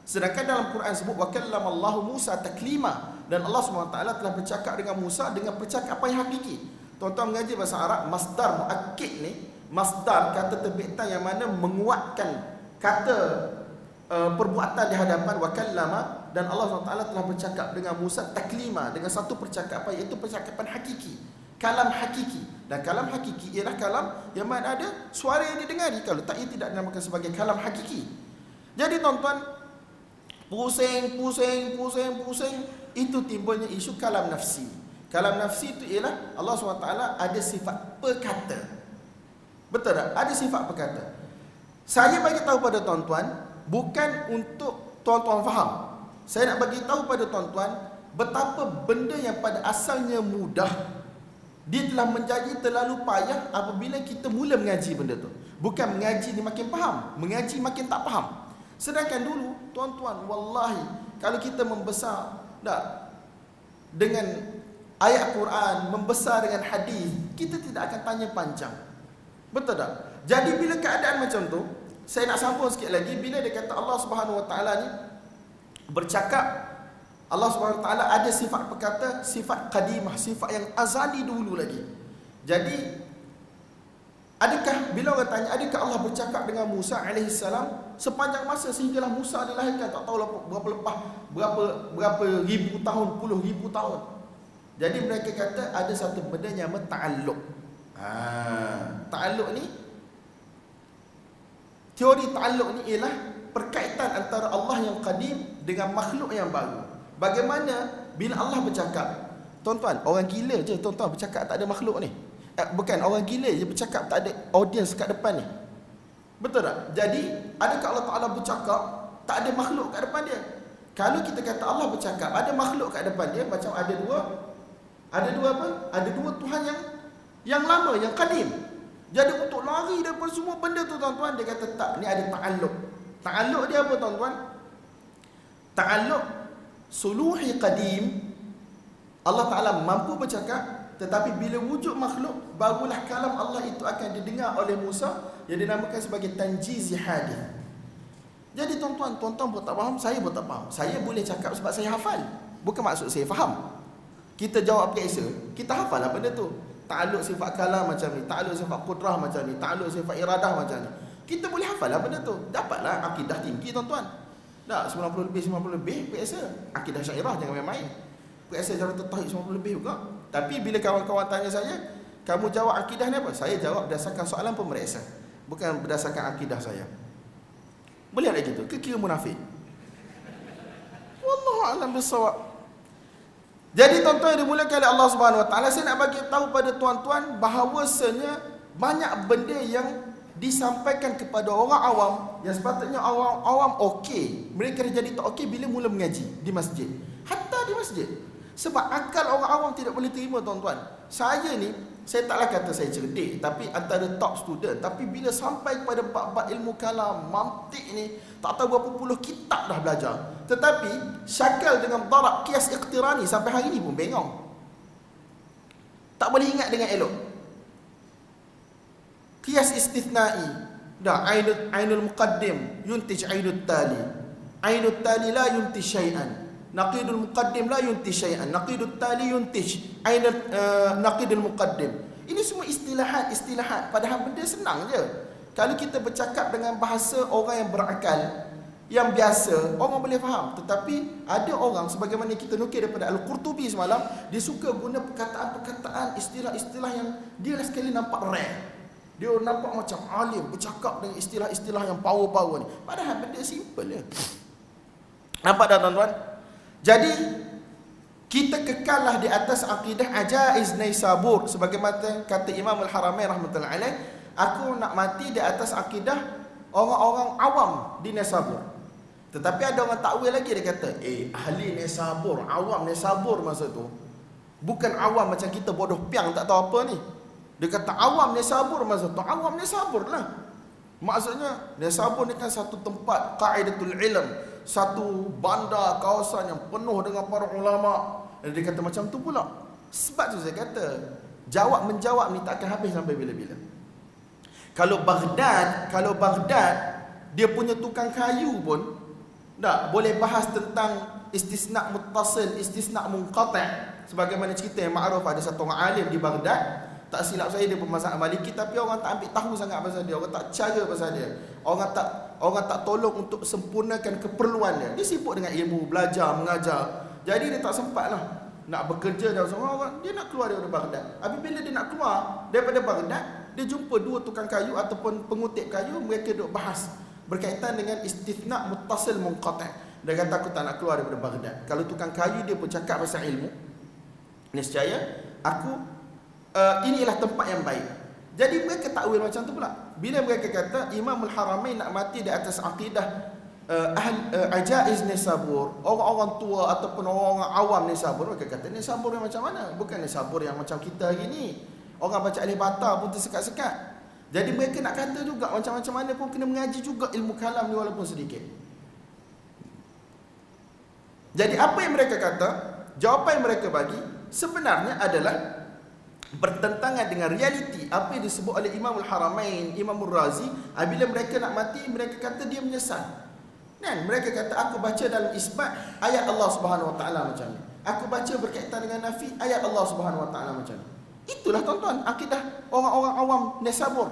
Sedangkan dalam Quran sebut wa kallamallahu Musa taklima, dan Allah SWT telah bercakap dengan Musa dengan percakapan yang hakiki. Tuan-tuan mengaji bahasa Arab, masdar muakkid ni, masdar kata terbitan yang mana menguatkan kata perbuatan di hadapan wa kallama, dan Allah SWT telah bercakap dengan Musa taklima, dengan satu percakapan, iaitu percakapan hakiki, kalam hakiki. Dan kalam hakiki ialah kalam yang mana ada suara yang didengari. Kalau tak, ia tidak dinamakan sebagai kalam hakiki. Jadi tuan-tuan, pusing, itu timbulnya isu kalam nafsi. Kalam nafsi itu ialah Allah SWT ada sifat perkata. Betul tak? Ada sifat perkata. Saya bagi tahu pada tuan-tuan bukan untuk tuan-tuan faham. Saya nak bagi tahu pada tuan-tuan betapa benda yang pada asalnya mudah, dia telah menjadi terlalu payah apabila kita mula mengaji benda tu. Bukan mengaji ni makin faham, mengaji makin tak faham. Sedangkan dulu tuan-tuan, wallahi kalau kita membesar dengan ayat Quran, membesar dengan hadis, kita tidak akan tanya panjang. Betul tak? Jadi bila keadaan macam tu, saya nak sambung sikit lagi. Bila dia kata Allah Subhanahu Wa Taala ni bercakap, Allah Subhanahu Wa Taala ada sifat perkata, sifat qadimah, sifat yang azali dulu lagi. Jadi adakah, bila orang tanya adakah Allah bercakap dengan Musa alaihissalam sepanjang masa sehinggalah Musa dilahirkan, tak tahu berapa ribu tahun, puluh ribu tahun. Jadi mereka kata ada satu benda yang nama ta'alluq. Ta'alluq ni, teori ta'alluq ni ialah perkaitan antara Allah yang qadim dengan makhluk yang baru. Bagaimana bila Allah bercakap, tuan-tuan, orang gila je tuan-tuan bercakap tak ada makhluk ni. Bukan, orang gila je bercakap tak ada audience kat depan ni. Betul tak? Jadi adakah Allah Ta'ala bercakap tak ada makhluk kat depan dia? Kalau kita kata Allah bercakap ada makhluk kat depan dia, macam ada dua apa? Ada dua Tuhan yang lama, yang qadim. Jadi untuk lari daripada semua benda tu tuan-tuan, dia kata tak, ni ada ta'alluq. Ta'alluq dia apa tuan-tuan? ta'alluq suluhi qadim, Allah Ta'ala mampu bercakap, tetapi bila wujud makhluk, barulah kalam Allah itu akan didengar oleh Musa, yang dinamakan sebagai tanjizi hadith. Jadi tuan-tuan pun tak faham, saya pun tak faham. Saya boleh cakap sebab saya hafal, bukan maksud saya faham. Kita jawab biasa, kita hafal lah benda tu. Ta'alluq sifat kalam macam ni, ta'alluq sifat qudrah macam ni, ta'alluq sifat iradah macam ni. Kita boleh hafal lah benda tu. Dapatlah akidah tinggi tuan-tuan. Tak 90 lebih biasa. Akidah syairah jangan main-main. Biasa cara tauhid 90 lebih juga. Tapi bila kawan-kawan tanya saya, kamu jawab akidah ni apa? Saya jawab berdasarkan soalan pemeriksa, bukan berdasarkan akidah saya. Boleh tak gitu? Kira munafik. Wallahu a'lam bissawab. Jadi tuan-tuan yang dimuliakan oleh Allah Subhanahu Wa Taala, saya nak bagi tahu pada tuan-tuan bahawasanya banyak benda yang disampaikan kepada orang awam yang sepatutnya orang awam okey, mereka jadi tak okey bila mula mengaji di masjid. Hatta di masjid. Sebab akal orang awam tidak boleh terima tuan-tuan. Saya ni, saya taklah kata saya cerdik, tapi antara top student. Tapi bila sampai kepada bab-bab ilmu kalam, mantik ni, tak tahu berapa puluh kitab dah belajar. Tetapi syakal dengan darab qiyas iqtirani sampai hari ni pun bengong. Tak boleh ingat dengan elok. Qiyas istithnai, dah ainul muqaddim yuntij ainut tali. Ainut tali la yuntij syai'an. Naqidul muqaddim la yuntij syai'an. Naqidut tali yuntij ainul naqidul muqaddim. Ini semua istilahat, padahal benda senang je. Kalau kita bercakap dengan bahasa orang yang berakal, yang biasa, orang boleh faham. Tetapi ada orang, sebagaimana kita nukil daripada Al-Qurtubi semalam, dia suka guna perkataan-perkataan, istilah-istilah yang dia sekali nampak rare. Dia nampak macam alim, bercakap dengan istilah-istilah yang power-power ni. Padahal benda simple je. Nampak tak tuan-tuan? Jadi kita kekallah di atas akidah Ajaiz Naisabur, sebagaimana kata Imam Al-Haramain rahmatullahi alaih, aku nak mati di atas akidah orang-orang awam di Naisabur. Tetapi ada orang takwil lagi, dia kata, ahli Naisabur, awam Naisabur masa tu bukan awam macam kita bodoh piang tak tahu apa ni. Dia kata awam Naisabur masa tu, awam Naisabur lah. Maksudnya Naisabur ni kan satu tempat qaidatul ilm, satu bandar kawasan yang penuh dengan para ulama. Dan dia kata macam tu pula. Sebab tu saya kata menjawab ni tak akan habis sampai bila-bila. Kalau Baghdad dia punya tukang kayu pun tak boleh bahas tentang istisna muttasil, istisna munqati'. Sebagaimana cerita yang ma'ruf, ada satu orang alim di Baghdad, tak silap saya dia pemasak Maliki, tapi orang tak ambil tahu sangat pasal dia, orang tak cara pasal dia. Orang tak tolong untuk sempurnakan keperluan dia. Dia sibuk dengan ilmu, belajar, mengajar. Jadi dia tak sempat lah nak bekerja dan semua orang. Dia nak keluar daripada Baghdad. Habis bila dia nak keluar daripada Baghdad, dia jumpa dua tukang kayu ataupun pengutip kayu, mereka duk bahas berkaitan dengan istithna muttasil munqati'. Dia kata aku tak nak keluar daripada Baghdad. Kalau tukang kayu dia pun cakap pasal ilmu, nescaya aku inilah tempat yang baik. Jadi mereka takwil macam tu pula. Bila mereka kata Imam Al-Haramain nak mati di atas akidah Ajaiz Naisabur, orang-orang tua ataupun orang-orang awam Naisabur, mereka kata Naisabur yang macam mana? Bukan Naisabur yang macam kita hari ni. Orang baca alif bata pun tersekat-sekat. Jadi mereka nak kata juga macam-macam mana pun kena mengaji juga ilmu kalam ni walaupun sedikit. Jadi apa yang mereka kata, jawapan yang mereka bagi sebenarnya adalah bertentangan dengan realiti apa yang disebut oleh Imam Al-Haramain, Imam Al-Razi. Bila mereka nak mati, mereka kata dia menyesal. Dan mereka kata aku baca dalam isbat ayat Allah Subhanahu Wa Taala macam ni. Aku baca berkaitan dengan nafi ayat Allah Subhanahu Wa Taala macam ni. Itulah tuan-tuan akidah orang-orang awam Naisabur.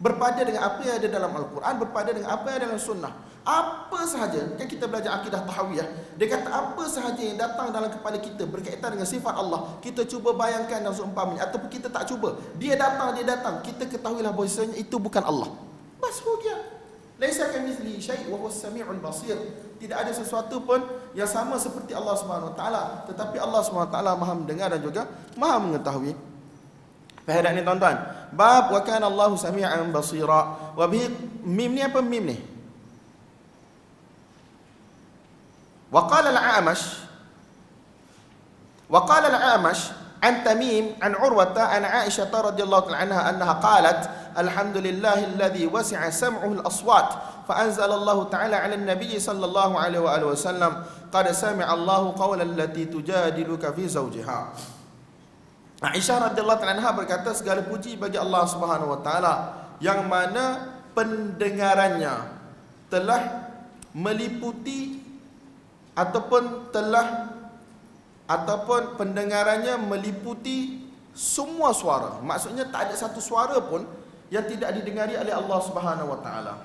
Berpada dengan apa yang ada dalam Al-Quran, berpada dengan apa yang ada dalam sunnah. Apa sahaja, kan kita belajar akidah tahawiyah, dia kata apa sahaja yang datang dalam kepala kita berkaitan dengan sifat Allah, kita cuba bayangkan dalam seumpamanya, ataupun kita tak cuba, dia datang, kita ketahuilah bahawasanya itu bukan Allah. Bas hujan. Laisa kamitslihi syai' wa huwas sami'ul basir. Tidak ada sesuatu pun yang sama seperti Allah Subhanahu Wa Taala, tetapi Allah Subhanahu Wa Taala Maha mendengar dan juga Maha mengetahui. Faham ni tuan-tuan? Bab wa kana Allahu sami'an basira. Wa bihi, mim ni apa mim ni? Wa qala al-A'mash An Tamim an Urwata an Aisyah radhiyallahu ta'ala anha annaha qalat alhamdulillahilladzi wasi'a sam'uhu al-aswat fa anzalallahu ta'ala 'ala an-nabiy sallallahu alaihi wa alihi wasallam qad sami'a Allahu qawla allati tujadiluka fi zawjiha. Aisyah radhiyallahu ta'ala anha berkata, segala puji bagi Allah Subhanahu wa taala yang mana pendengarannya telah meliputi ataupun pendengarannya meliputi semua suara. Maksudnya tak ada satu suara pun yang tidak didengari oleh Allah Subhanahu wa taala.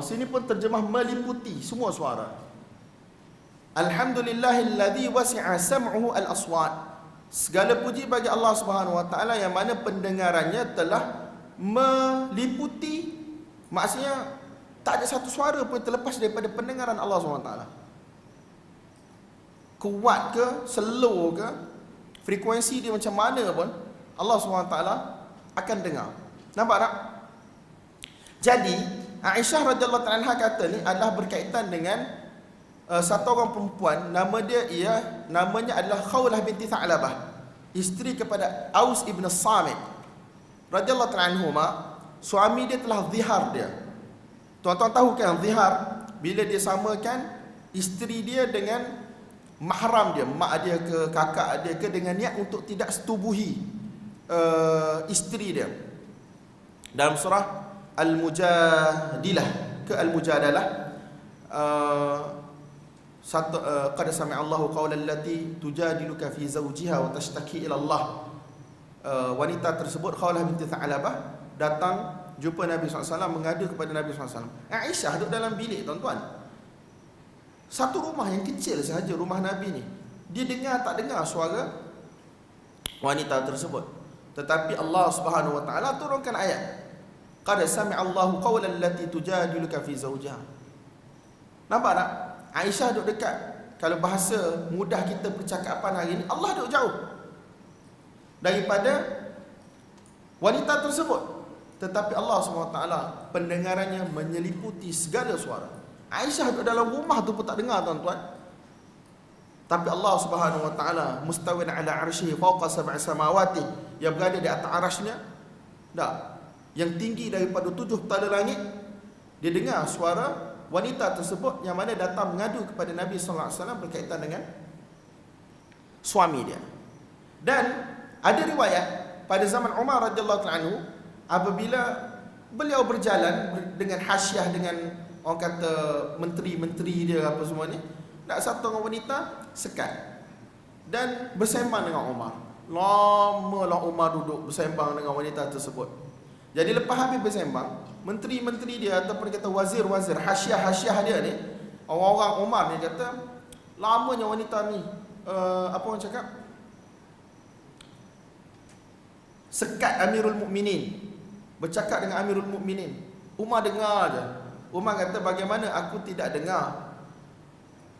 Sini pun terjemah meliputi semua suara. Alhamdulillahilladzi wasi'a sam'uhu al-aswat. Segala puji bagi Allah Subhanahu wa taala yang mana pendengarannya telah meliputi, maksudnya tak ada satu suara pun terlepas daripada pendengaran Allah Subhanahu wa taala. Kuat ke, slow ke, frekuensi dia macam mana pun Allah SWT akan dengar. Nampak tak? Jadi Aisyah radhiyallahu ta'ala anha kata ni adalah berkaitan dengan satu orang perempuan, namanya adalah Khawlah binti Tha'labah, isteri kepada Aus ibn Samit radhiyallahu ta'ala anhuma. Suami dia telah zihar dia. Tuan-tuan tahu kan zihar, bila dia samakan isteri dia dengan mahram dia, mak dia ke kakak dia ke, dengan niat untuk tidak setubuhi isteri dia. Dalam surah Al-Mujadilah ke Al-Mujadalah, qad sami'a Allahu qawla allati tujadiluka fi zawjiha wa tashtaki ila Allah. Wanita tersebut Khawlah binti Tha'labah datang jumpa Nabi SAW, mengadu kepada Nabi SAW. Aisyah duduk dalam bilik, tuan-tuan. Satu rumah yang kecil sahaja, rumah Nabi ni. Dia dengar tak dengar suara wanita tersebut. Tetapi Allah Subhanahu wa taala turunkan ayat. Qad sami'a Allahu qawla allati tujadiluka fi zawjiha. Nampak tak? Aisyah duduk dekat. Kalau bahasa mudah kita percakapan hari ni, Allah duduk jauh daripada wanita tersebut. Tetapi Allah Subhanahu wa taala pendengarannya menyeliputi segala suara. Aisyah duduk dalam rumah tu pun tak dengar, tuan-tuan. Tapi Allah Subhanahu wa taala mustawin ala arsyihi fawqa sab'i samawati, yang berada di atas arasy-Nya, yang tinggi daripada 7 tala langit. Dia dengar suara wanita tersebut yang mana datang mengadu kepada Nabi sallallahu alaihi wasallam berkaitan dengan suami dia. Dan ada riwayat pada zaman Umar radhiyallahu anhu, apabila beliau berjalan dengan hasyiah, dengan orang kata menteri-menteri dia apa semua ni, tak satu orang wanita sekat dan bersembang dengan Umar. Lamalah Umar duduk bersembang dengan wanita tersebut. Jadi lepas habis bersembang, menteri-menteri dia ataupun kata wazir-wazir, hasyiah-hasyiah dia ni, orang-orang Umar ni kata, lamanya wanita ni apa orang cakap, sekat Amirul Mukminin, bercakap dengan Amirul Mukminin. Umar dengar je. Umar kata, bagaimana aku tidak dengar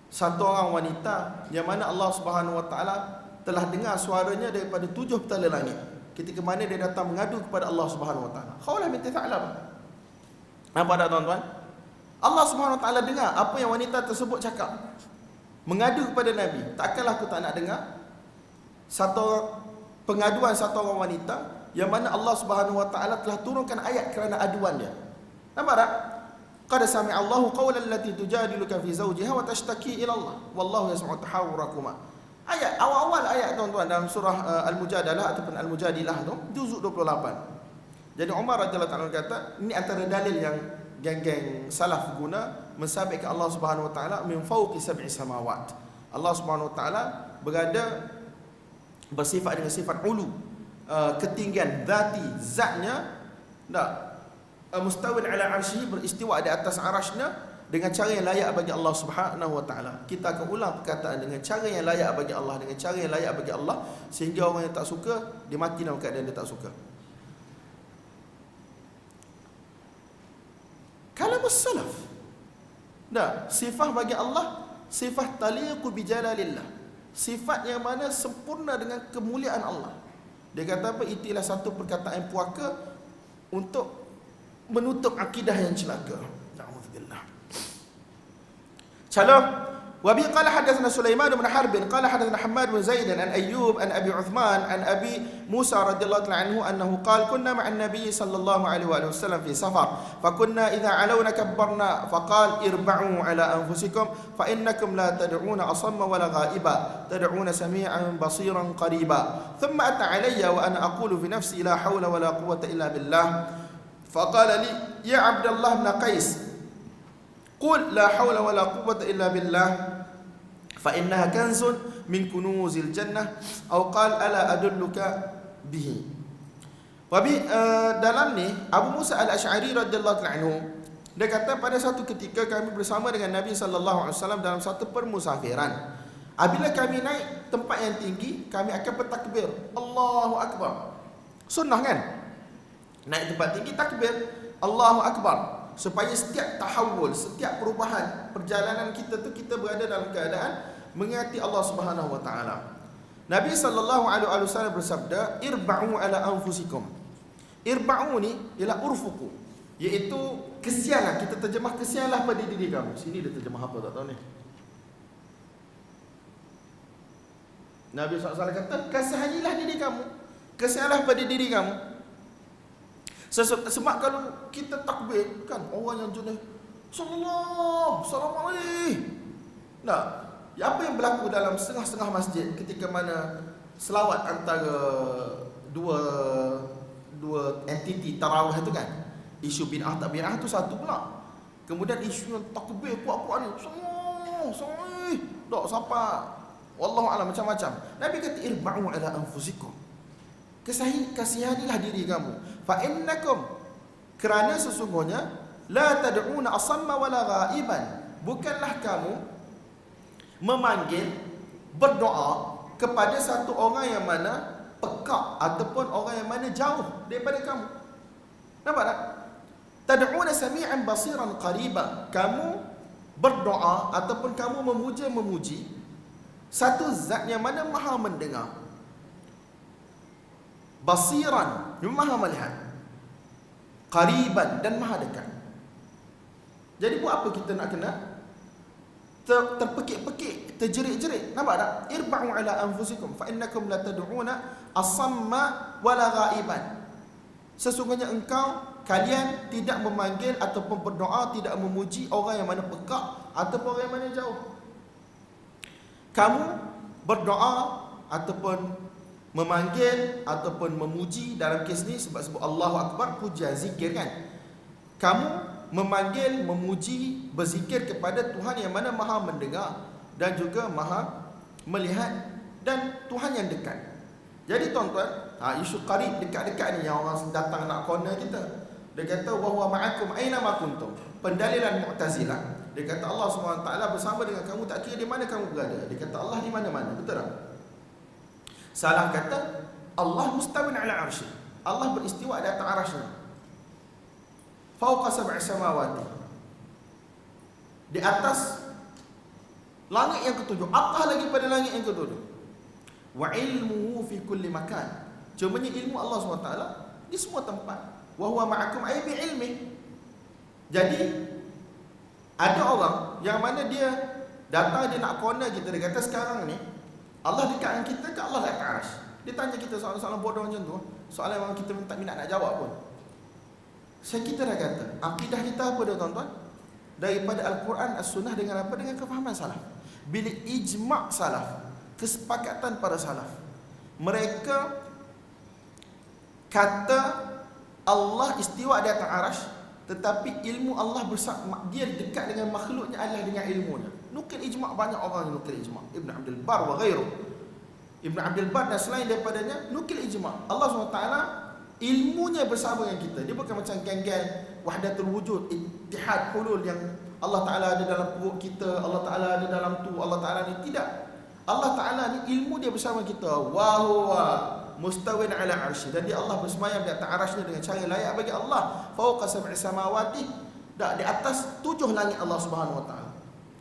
satu orang wanita yang mana Allah Subhanahu wa taala telah dengar suaranya daripada 7 petala langit ketika mana dia datang mengadu kepada Allah Subhanahu wa taala. Khawlah binti Tha'labah. Nampak tak, tuan-tuan? Allah Subhanahu wa taala dengar apa yang wanita tersebut cakap, mengadu kepada Nabi. Takkanlah aku tak nak dengar satu pengaduan satu orang wanita yang mana Allah Subhanahu wa taala telah turunkan ayat kerana aduan dia. Nampak tak? Qad sami'a Allahu qawla allati tujadiluka fi zawjiha wa tashtaki ila Allah wallahu yasma'u tahawurakuma. Ayat awal-awal ayat, tuan-tuan, dalam surah Al-Mujadalah ataupun Al-Mujadilah tu, juzuk 28. Jadi Umar radhiyallahu ta'ala kata, ini antara dalil yang geng-geng salaf guna mensabitkan Allah Subhanahu wa taala min fawqi sab'i samawat. Allah Subhanahu wa taala berada bersifat dengan sifat ulu, ketinggian zati, zatnya, mustawin ala arsyihi, beristiwa di atas arasy-Nya dengan cara yang layak bagi Allah Subhanahu wa taala. Kita akan ulang perkataan dengan cara yang layak bagi Allah, dengan cara yang layak bagi Allah, sehingga orang yang tak suka dia mati dalam keadaan dia tak suka. Kalamus salaf. Sifat bagi Allah, sifat taliqu bi jalalillah. Sifat yang mana sempurna dengan kemuliaan Allah. Dia kata apa? Itulah satu perkataan yang puaka untuk menutup akidah yang celaka. Na'udzubillah. Kalau وبه قال حدثنا سليمان بن حرب قال حدثنا حماد بن زيد عن أيوب عن أبي عثمان عن أبي موسى رضي الله عنه أنه قال كنا مع النبي صلى الله عليه وآله وسلم في سفر فكنا إذا علونا كبرنا فقال اربعوا على أنفسكم فإنكم لا تدعون أصم ولا غائبا تدعون سميعا بصيرا قريبا ثم أتى علي وأنا أقول في نفسي لا حول ولا قوة إلا بالله فقال لي يا عبد الله بن قيس قل لا حول ولا قوة إلا بالله فإنها كنز من كنوز الجنة أو قال ألا أدلك به. Dalam ni Abu Musa al-Ash'ari radhiyallahu anhu dia kata pada satu ketika kami bersama dengan Nabi sallallahu alaihi wasallam dalam satu permusafiran. Apabila kami naik tempat yang tinggi, kami akan bertakbir Allahu Akbar. Sunnah kan? Naik tempat tinggi takbir Allahu Akbar. Supaya setiap tahawul, setiap perubahan perjalanan kita tu kita berada dalam keadaan mengingati Allah Subhanahu wa taala. Nabi sallallahu alaihi wasallam bersabda, "Irba'u ala anfusikum." Irba'u ni ialah urfuku, iaitu kesianlah. Kita terjemah kesianlah pada diri kamu. Sini dia terjemah apa tak tahu ni. Nabi SAW kata, kasihanilah diri kamu. Kesianlah pada diri kamu. Sebab kalau kita takbir kan orang yang jenis sallallahu alaihi. Nah, apa yang berlaku dalam setengah-setengah masjid ketika mana selawat antara dua entiti tarawih itu kan. Isu bid'ah tak bid'ah tu satu pula. Kemudian isu yang takbir kuat-kuat ni sallallahu alaihi. Tak siapa wallahu a'lam macam-macam. Nabi kata irba'u ala anfusikum. Kasihanilah diri kamu. Fa innakum, kerana sesungguhnya la tad'una asamma wala ghaiban, bukanlah kamu memanggil berdoa kepada satu orang yang mana pekak ataupun orang yang mana jauh daripada kamu. Nampak tak? Tad'una sami'an basiran qariba, kamu berdoa ataupun kamu memuji satu zat yang mana maha mendengar, basiran, maha melihat, qariban, dan maha dekat. Jadi buat apa kita nak kena terpekik-pekik, terjerit-jerit? Nampak tak? Irba'u ala anfusikum fa innakum la tad'una asamma wala ghaiban. Sesungguhnya kalian tidak memanggil ataupun berdoa, tidak memuji orang yang mana pekak ataupun orang yang mana jauh. Kamu berdoa ataupun memanggil ataupun memuji, dalam kes ni sebab Allahu Akbar, puja, zikir kan. Kamu memanggil, memuji, berzikir kepada Tuhan yang mana maha mendengar dan juga maha melihat dan Tuhan yang dekat. Jadi tuan-tuan, isu qarib, dekat-dekat ni yang orang datang nak corner kita. Dia kata wa huwa ma'akum aina ma kuntum. Pendalilan Mu'tazilah. Dia kata Allah SWT bersama dengan kamu, tak kira di mana kamu berada. Dia kata Allah di mana-mana. Betul tak? Salah kata Allah mustawin ala arsy. Allah beristiwa di atas arasy. Fauqa sab'i samawati. Di atas langit yang ketujuh, atas lagi pada langit yang ketujuh. Wa ilmuhu fi kulli makan. Cumanya ilmu Allah SWT di semua tempat. Wa huwa ma'akum ay bi ilmi. Jadi ada orang yang mana dia datang, dia nak corner kita. Dia kata sekarang ni Allah dekat dengan kita ke Allah dekat arasy. Dia tanya kita soalan-soalan bodoh macam tu, soalan yang kita tak minat nak jawab pun. Kita dah kata, akidah kita apa dah tuan-tuan? Daripada Al-Quran, As-Sunnah dengan apa? Dengan kefahaman salaf. Bila ijma' salaf, kesepakatan para salaf, mereka kata Allah istiwa di atas arasy, tetapi ilmu Allah bersama, dia dekat dengan makhluknya adalah dengan ilmunya. Nukil ijma' banyak orang yang nukil ijma'. Ibn Abdul Bar wa ghairu. Ibn Abdul Bar dan selain daripadanya nukil ijma'. Allah SWT ilmunya bersama dengan kita. Dia bukan macam geng-geng wahdatul wujud, ittihad hulul yang Allah Ta'ala ada dalam perut kita, Allah Ta'ala ada dalam tu, Allah Ta'ala ni. Tidak. Allah Ta'ala ni ilmu dia bersama kita. Wa huwa mustawin ala arsy. Dan dia Allah bersemayam di atas arasy dengan cara layak bagi Allah. Fauqa sab'i samawati. Di atas 7 langit Allah Subhanahu wa taala.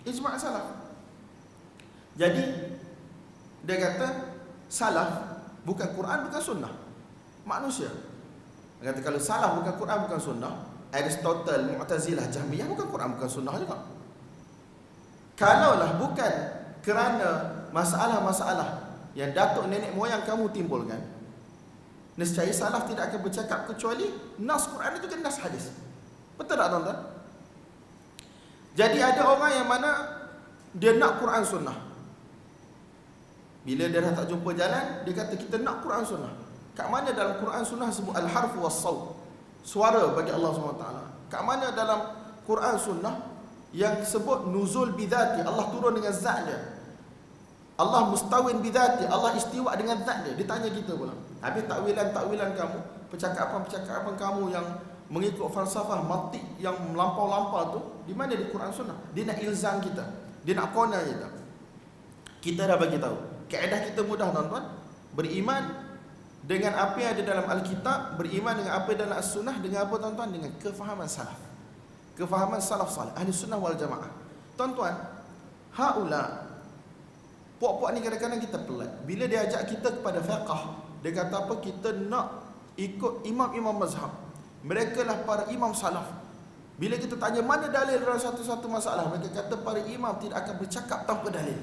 Ijma' salaf. Jadi dia kata salaf bukan Quran, bukan sunnah. Manusia. Dia kata kalau salaf bukan Quran, bukan sunnah, Aristotle, Mu'tazilah, Jahmiyah bukan Quran, bukan sunnah juga. Kalaulah bukan kerana masalah-masalah yang datuk nenek moyang kamu timbulkan, nescaya salaf tidak akan bercakap kecuali nas Quran itu kan nas hadis. Betul tak tuan-tuan? Jadi ada orang yang mana dia nak Quran sunnah. Bila dia dah tak jumpa jalan, dia kata kita nak Quran sunnah. Kat mana dalam Quran sunnah sebut al-harf was-saut, suara bagi Allah SWT? Kat mana dalam Quran sunnah yang sebut nuzul bidhati, Allah turun dengan zat dia, Allah mustawin bidhati, Allah istiwa dengan zat dia? Dia tanya kita pula. Habis takwilan kamu, percakapan kamu yang mengikut falsafah mati yang melampau-lampau tu, di mana di Quran sunnah? Dia nak ilzam kita, dia nak corner kita. Kita dah bagi tahu, kaedah kita mudah tuan-tuan. Beriman dengan apa yang ada dalam Alkitab, beriman dengan apa dalam As-Sunnah, dengan apa tuan-tuan? Dengan kefahaman salaf. Kefahaman salaf salih, ahli sunnah wal jamaah. Tuan-tuan, haula puak-puak ni kadang-kadang kita pelat. Bila dia ajak kita kepada fiqh, dia kata apa? Kita nak ikut imam-imam mazhab. Mereka lah para imam salaf. Bila kita tanya mana dalil dalam satu-satu masalah, mereka kata para imam tidak akan bercakap tanpa dalil.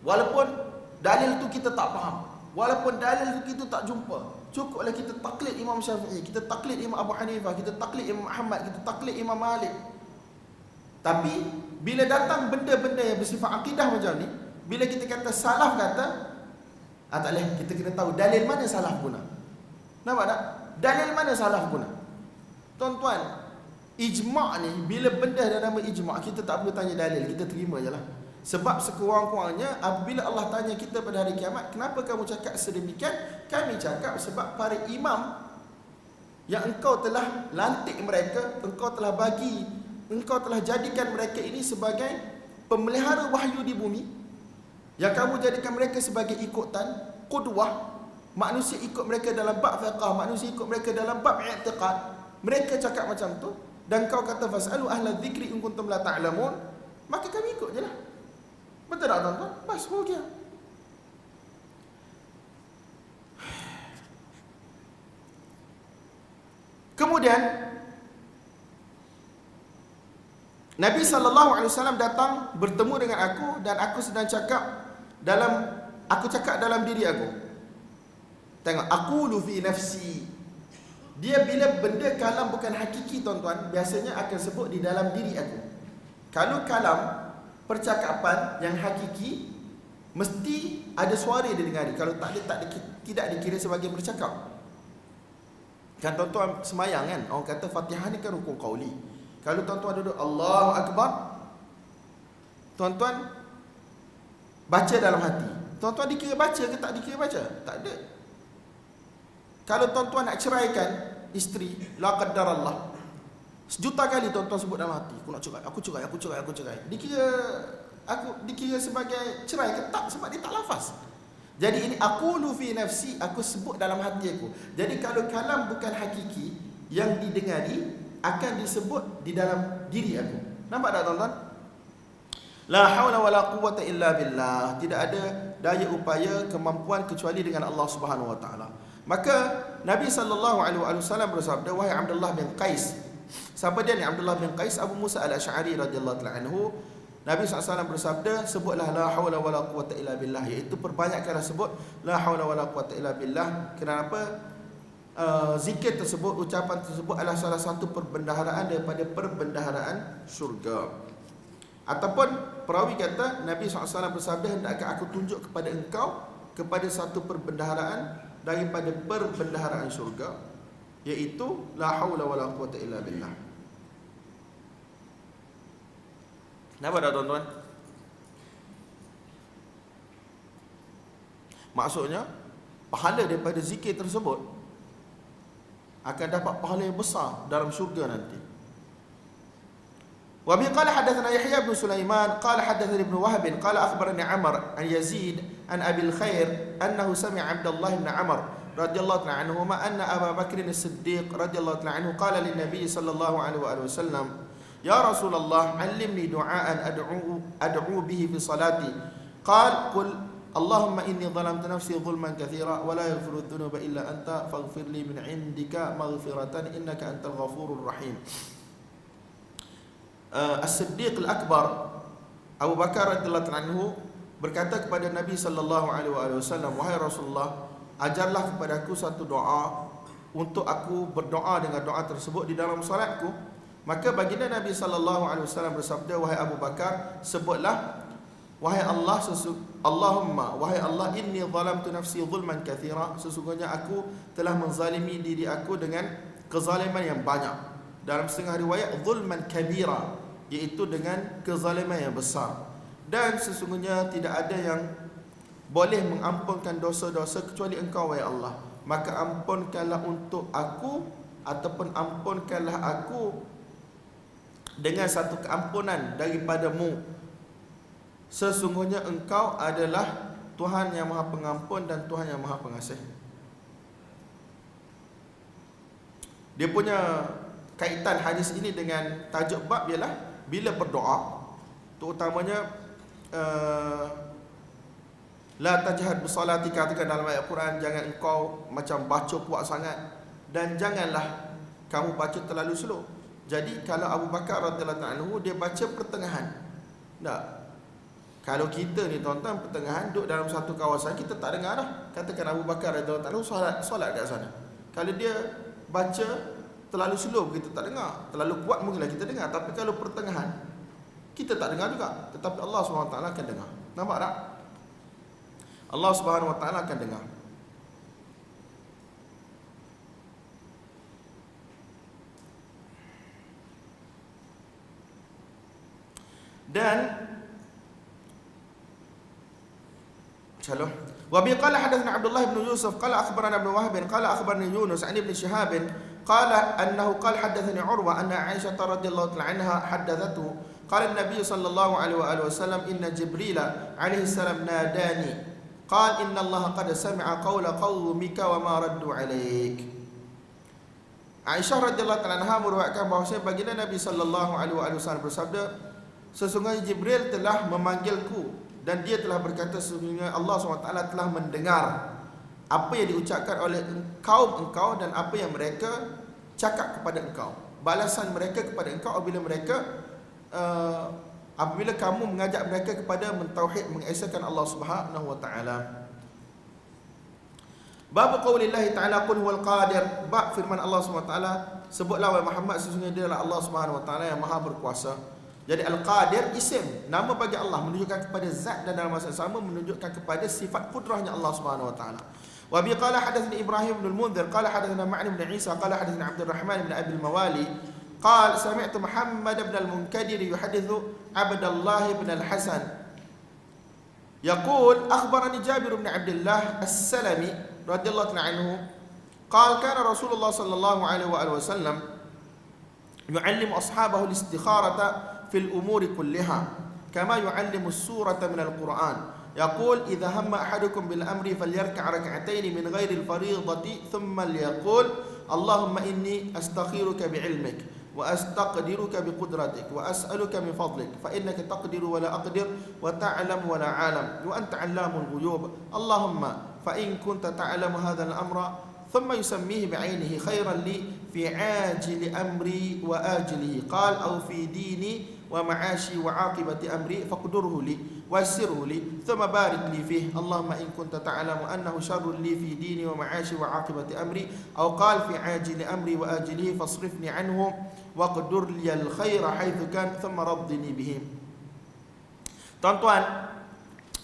Walaupun dalil tu kita tak faham, walaupun dalil tu kita tak jumpa, cukuplah kita taklid Imam Syafi'i, kita taklid Imam Abu Hanifah, kita taklid Imam Ahmad, kita taklid Imam Malik. Tapi bila datang benda-benda yang bersifat akidah macam ni, bila kita kata salaf kata, tak boleh, kita kena tahu dalil mana salaf guna. Nampak tak? Dalil mana salaf guna? Tuan-tuan, ijma' ni, bila benda ada nama ijma', kita tak perlu tanya dalil, kita terima je lah. Sebab sekurang-kurangnya apabila Allah tanya kita pada hari kiamat, kenapa kamu cakap sedemikian? Kami cakap sebab para imam yang engkau telah lantik mereka, engkau telah jadikan mereka ini sebagai pemelihara wahyu di bumi, yang kamu jadikan mereka sebagai ikutan, qudwah. Manusia ikut mereka dalam bab fiqh, manusia ikut mereka dalam bab i'tiqad. Mereka cakap macam tu, dan kau kata fasalu ahla dzikri in kuntum la ta'lamun, maka kami ikut je lah. Betul tak tuan-tuan? Bas, bahagia. Kemudian Nabi SAW datang bertemu dengan aku, dan aku sedang cakap dalam diri aku. Tengok, aqulu fi nafsi. Dia bila benda kalam bukan hakiki tuan-tuan, biasanya akan sebut di dalam diri aku. Kalau kalam percakapan yang hakiki, mesti ada suara dia dengar. Kalau tak ada, tidak dikira sebagai bercakap. Kan tuan-tuan semayang kan, orang kata Fatihah ni kan rukun qauli. Kalau tuan-tuan duduk Allahu Akbar, tuan-tuan baca dalam hati, tuan-tuan dikira baca ke tak dikira baca? Tak ada. Kalau tuan-tuan nak ceraikan isteri, la qaddarallah, sejuta kali tuan-tuan sebut dalam hati, aku cerai. Dikira sebagai cerai ke tak? Sebab dia tak lafaz. Jadi ini aqulu fi nafsi, aku sebut dalam hati aku. Jadi kalau kalam bukan hakiki yang didengari, akan disebut di dalam diri aku. Nampak tak tuan-tuan? La haula wala quwwata illa billah. Tidak ada daya upaya, kemampuan kecuali dengan Allah Subhanahu wa taala. Maka Nabi SAW bersabda, wahai Abdullah bin Qais. Siapa dia ni Abdullah bin Qais? Abu Musa al-Asy'ari radhiyallahu ta'ala anhu. Nabi SAW bersabda, sebutlah la haula wala quwwata illa billah, iaitu perbanyakkanlah sebut la haula wala quwwata illa billah. Kenapa? Zikir tersebut, ucapan tersebut adalah salah satu perbendaharaan daripada perbendaharaan syurga. Ataupun perawi kata Nabi SAW bersabda, hendakkah aku tunjuk kepada engkau kepada satu perbendaharaan daripada perbendaharaan syurga, iaitu la haula wala quwwata illa billah. Kenapa dah tuan-tuan? Maksudnya pahala daripada zikir tersebut akan dapat pahala yang besar dalam syurga nanti. Wa bi qala hadatsana Yahya bin Sulaiman qala hadatsani Ibn Wahb qala akhbarani Amr an Yazid an Abi al-Khair annahu sami'a Abdullah bin Amr radhiyallahu ta'ala anhuma anna Abu Bakr as-Siddiq radhiyallahu ta'ala anhu qala lin Nabi sallallahu alaihi wasallam, ya Rasulullah, 'allimni du'aan ad'u bihi fi salati. Qala qul Allahumma inni zalamtu nafsi zulman katsira wa la yaghfiru dhunuba illa anta faghfir li min 'indika maghfiratan innaka antal ghafurur rahim. As-Siddiq al-Akbar Abu Bakar radhiyallahu anhu berkata kepada Nabi sallallahu alaihi wasallam, "Wahai Rasulullah, ajarlah kepada aku satu doa untuk aku berdoa dengan doa tersebut di dalam solatku." Maka baginda Nabi sallallahu alaihi wasallam bersabda, "Wahai Abu Bakar, sebutlah, wahai Allah, Allahumma, wahai Allah, inni zalamtu nafsi zulman katsira, sesungguhnya aku telah menzalimi diri aku dengan kezaliman yang banyak." Dalam setengah riwayat zulman kabira, iaitu dengan kezaliman yang besar. Dan sesungguhnya tidak ada yang boleh mengampunkan dosa-dosa kecuali Engkau, wahai Allah. Maka ampunkanlah untuk aku, ataupun ampunkanlah aku dengan satu keampunan daripadamu. Sesungguhnya Engkau adalah Tuhan yang Maha Pengampun dan Tuhan yang Maha Pengasih. Dia punya kaitan hadis ini dengan tajuk bab ialah bila berdoa, terutamanya la tajhad bisalatika, katakan dalam ayat Quran, jangan engkau macam baca kuat sangat dan janganlah kamu baca terlalu slow. Jadi kalau Abu Bakar radhiyallahu anhu dia baca pertengahan. Tak. Kalau kita ni tuan-tuan pertengahan duduk dalam satu kawasan, kita tak dengar dah. Katakan Abu Bakar radhiyallahu anhu solat kat sana. Kalau dia baca terlalu slow, kita tak dengar. Terlalu kuat mungkinlah kita dengar, tapi kalau pertengahan kita tak dengar juga. Tetapi Allah SWT akan dengar. Nampak tak? Allah SWT akan dengar. Dan Shalom. Wa bi qala hadatsana Abdullah bin Yusuf qala akhbarana Ibn Wahb qala akhbarani Yunus an Ibn Shihab qala annahu qala hadatsani Urwa anna Aisyah radhiyallahu anha haddatsatu qala an-nabiy sallallahu alaihi wasallam inna Jibril alaihi salam nadani qala inna Allah qad sami'a qawla qaumika wa ma raddu alaik. Aisyah radhiyallahu anha meriwayatkan bahwasanya baginda Nabi sallallahu alaihi wasallam bersabda, sesungguhnya Jibril telah memanggilku dan dia telah berkata, sesungguhnya Allah SWT telah mendengar apa yang diucapkan oleh kaum engkau dan apa yang mereka cakap kepada engkau. Balasan mereka kepada engkau apabila kamu mengajak mereka kepada mentauhid, mengesahkan Allah Subhanahu wa taala. Bab qaulillahi ta'ala qul huwal qadir, bab firman Allah Subhanahu wa taala, sebutlah wahai Muhammad, sesungguhnya dia adalah Allah Subhanahu wa taala yang Maha berkuasa. Jadi Al-Qadir isim, nama bagi Allah, menunjukkan kepada zat dan dalam masa yang sama menunjukkan kepada sifat kudrahnya Allah Subhanahu wa taala. Wa bi qala hadatsani Ibrahim bin al-Mundhir qala hadatsana Ma'in bin Isa qala hadatsana Abdul Rahman bin Abi al-Mawali qala sami'tu Muhammad bin al-Munkadir yuhaddithu Abdullah bin al-Hasan yaqul akhbarani Jabir bin Abdullah as-Salami radhiyallahu anhu qala kana Rasulullah sallallahu alaihi wasallam yu'allimu ashabahu al-istikharata في الأمور كلها كما يعلم السورة من القرآن يقول إذا هم أحدكم بالأمر فليركع ركعتين من غير الفريضة ثم ليقول اللهم إني أستخيرك بعلمك وأستقدرك بقدرتك وأسألك من فضلك فإنك تقدر ولا أقدر وتعلم ولا أعلم وأنت علام الغيوب اللهم فإن كنت تعلم هذا الأمر ثم يسميه بعينه خيرا لي في عاجل أمري وآجله قال أو في ديني ومعاشي وعاقبة أمري فاقدره لي ويسره لي ثم بارك لي فيه اللهم إن كنت تعلم أنه شر لي في ديني ومعاشي وعاقبة أمري أو قال في عاجل أمري وآجله فاصرفني عنه واقدر لي الخير حيث كان ثم رضني به. Tuan-tuan,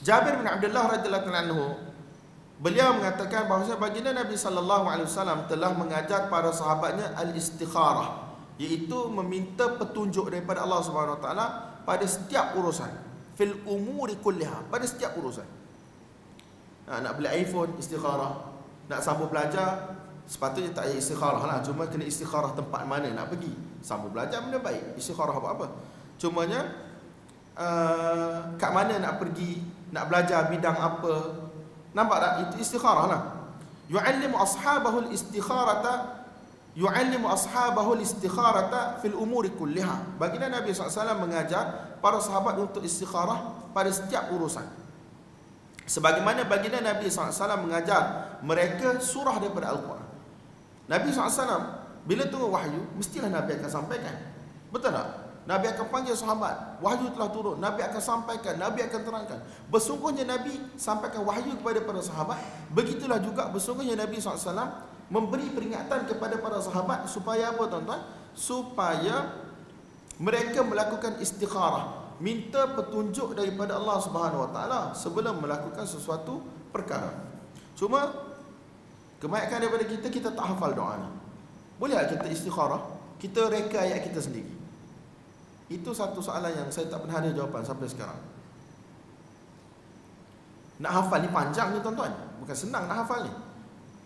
Jabir bin Abdullah radhiyallahu anhu beliau mengatakan bahawa baginda Nabi sallallahu alaihi wasallam telah mengajar para sahabatnya al-istikharah, iaitu meminta petunjuk daripada Allah Subhanahu wa taala pada setiap urusan, fil umuri kulliha, pada setiap urusan. Nak beli iPhone, istikharah. Nak sambung belajar, sepatutnya tak payah istikharah lah, cuma kena istikharah tempat mana nak pergi. Sambung belajar benda baik, istikharah apa-apa. Cumanya kat mana nak pergi, nak belajar bidang apa, nampak tak? Itu istikharah lah. Yu'allimu ashabahu al-istikharata fil umuri kulliha. Baginda Nabi SAW mengajar para sahabat untuk istikharah pada setiap urusan. Sebagaimana baginda Nabi SAW mengajar mereka surah daripada Al-Quran. Nabi SAW bila tunggu wahyu, mestilah Nabi akan sampaikan. Betul tak? Nabi akan panggil sahabat, wahyu telah turun, Nabi akan sampaikan, Nabi akan terangkan. Bersungguhnya Nabi sampaikan wahyu kepada para sahabat. Begitulah juga bersungguhnya Nabi SAW memberi peringatan kepada para sahabat supaya apa tuan-tuan? Supaya mereka melakukan istikharah, minta petunjuk daripada Allah Subhanahu Wa Taala sebelum melakukan sesuatu perkara. Cuma kebanyakan daripada kita tak hafal doa ni. Boleh tak kita istikharah? Kita reka ayat kita sendiri. Itu satu soalan yang saya tak pernah ada jawapan sampai sekarang. Nak hafal ni panjang ni tuan-tuan, bukan senang nak hafal ni.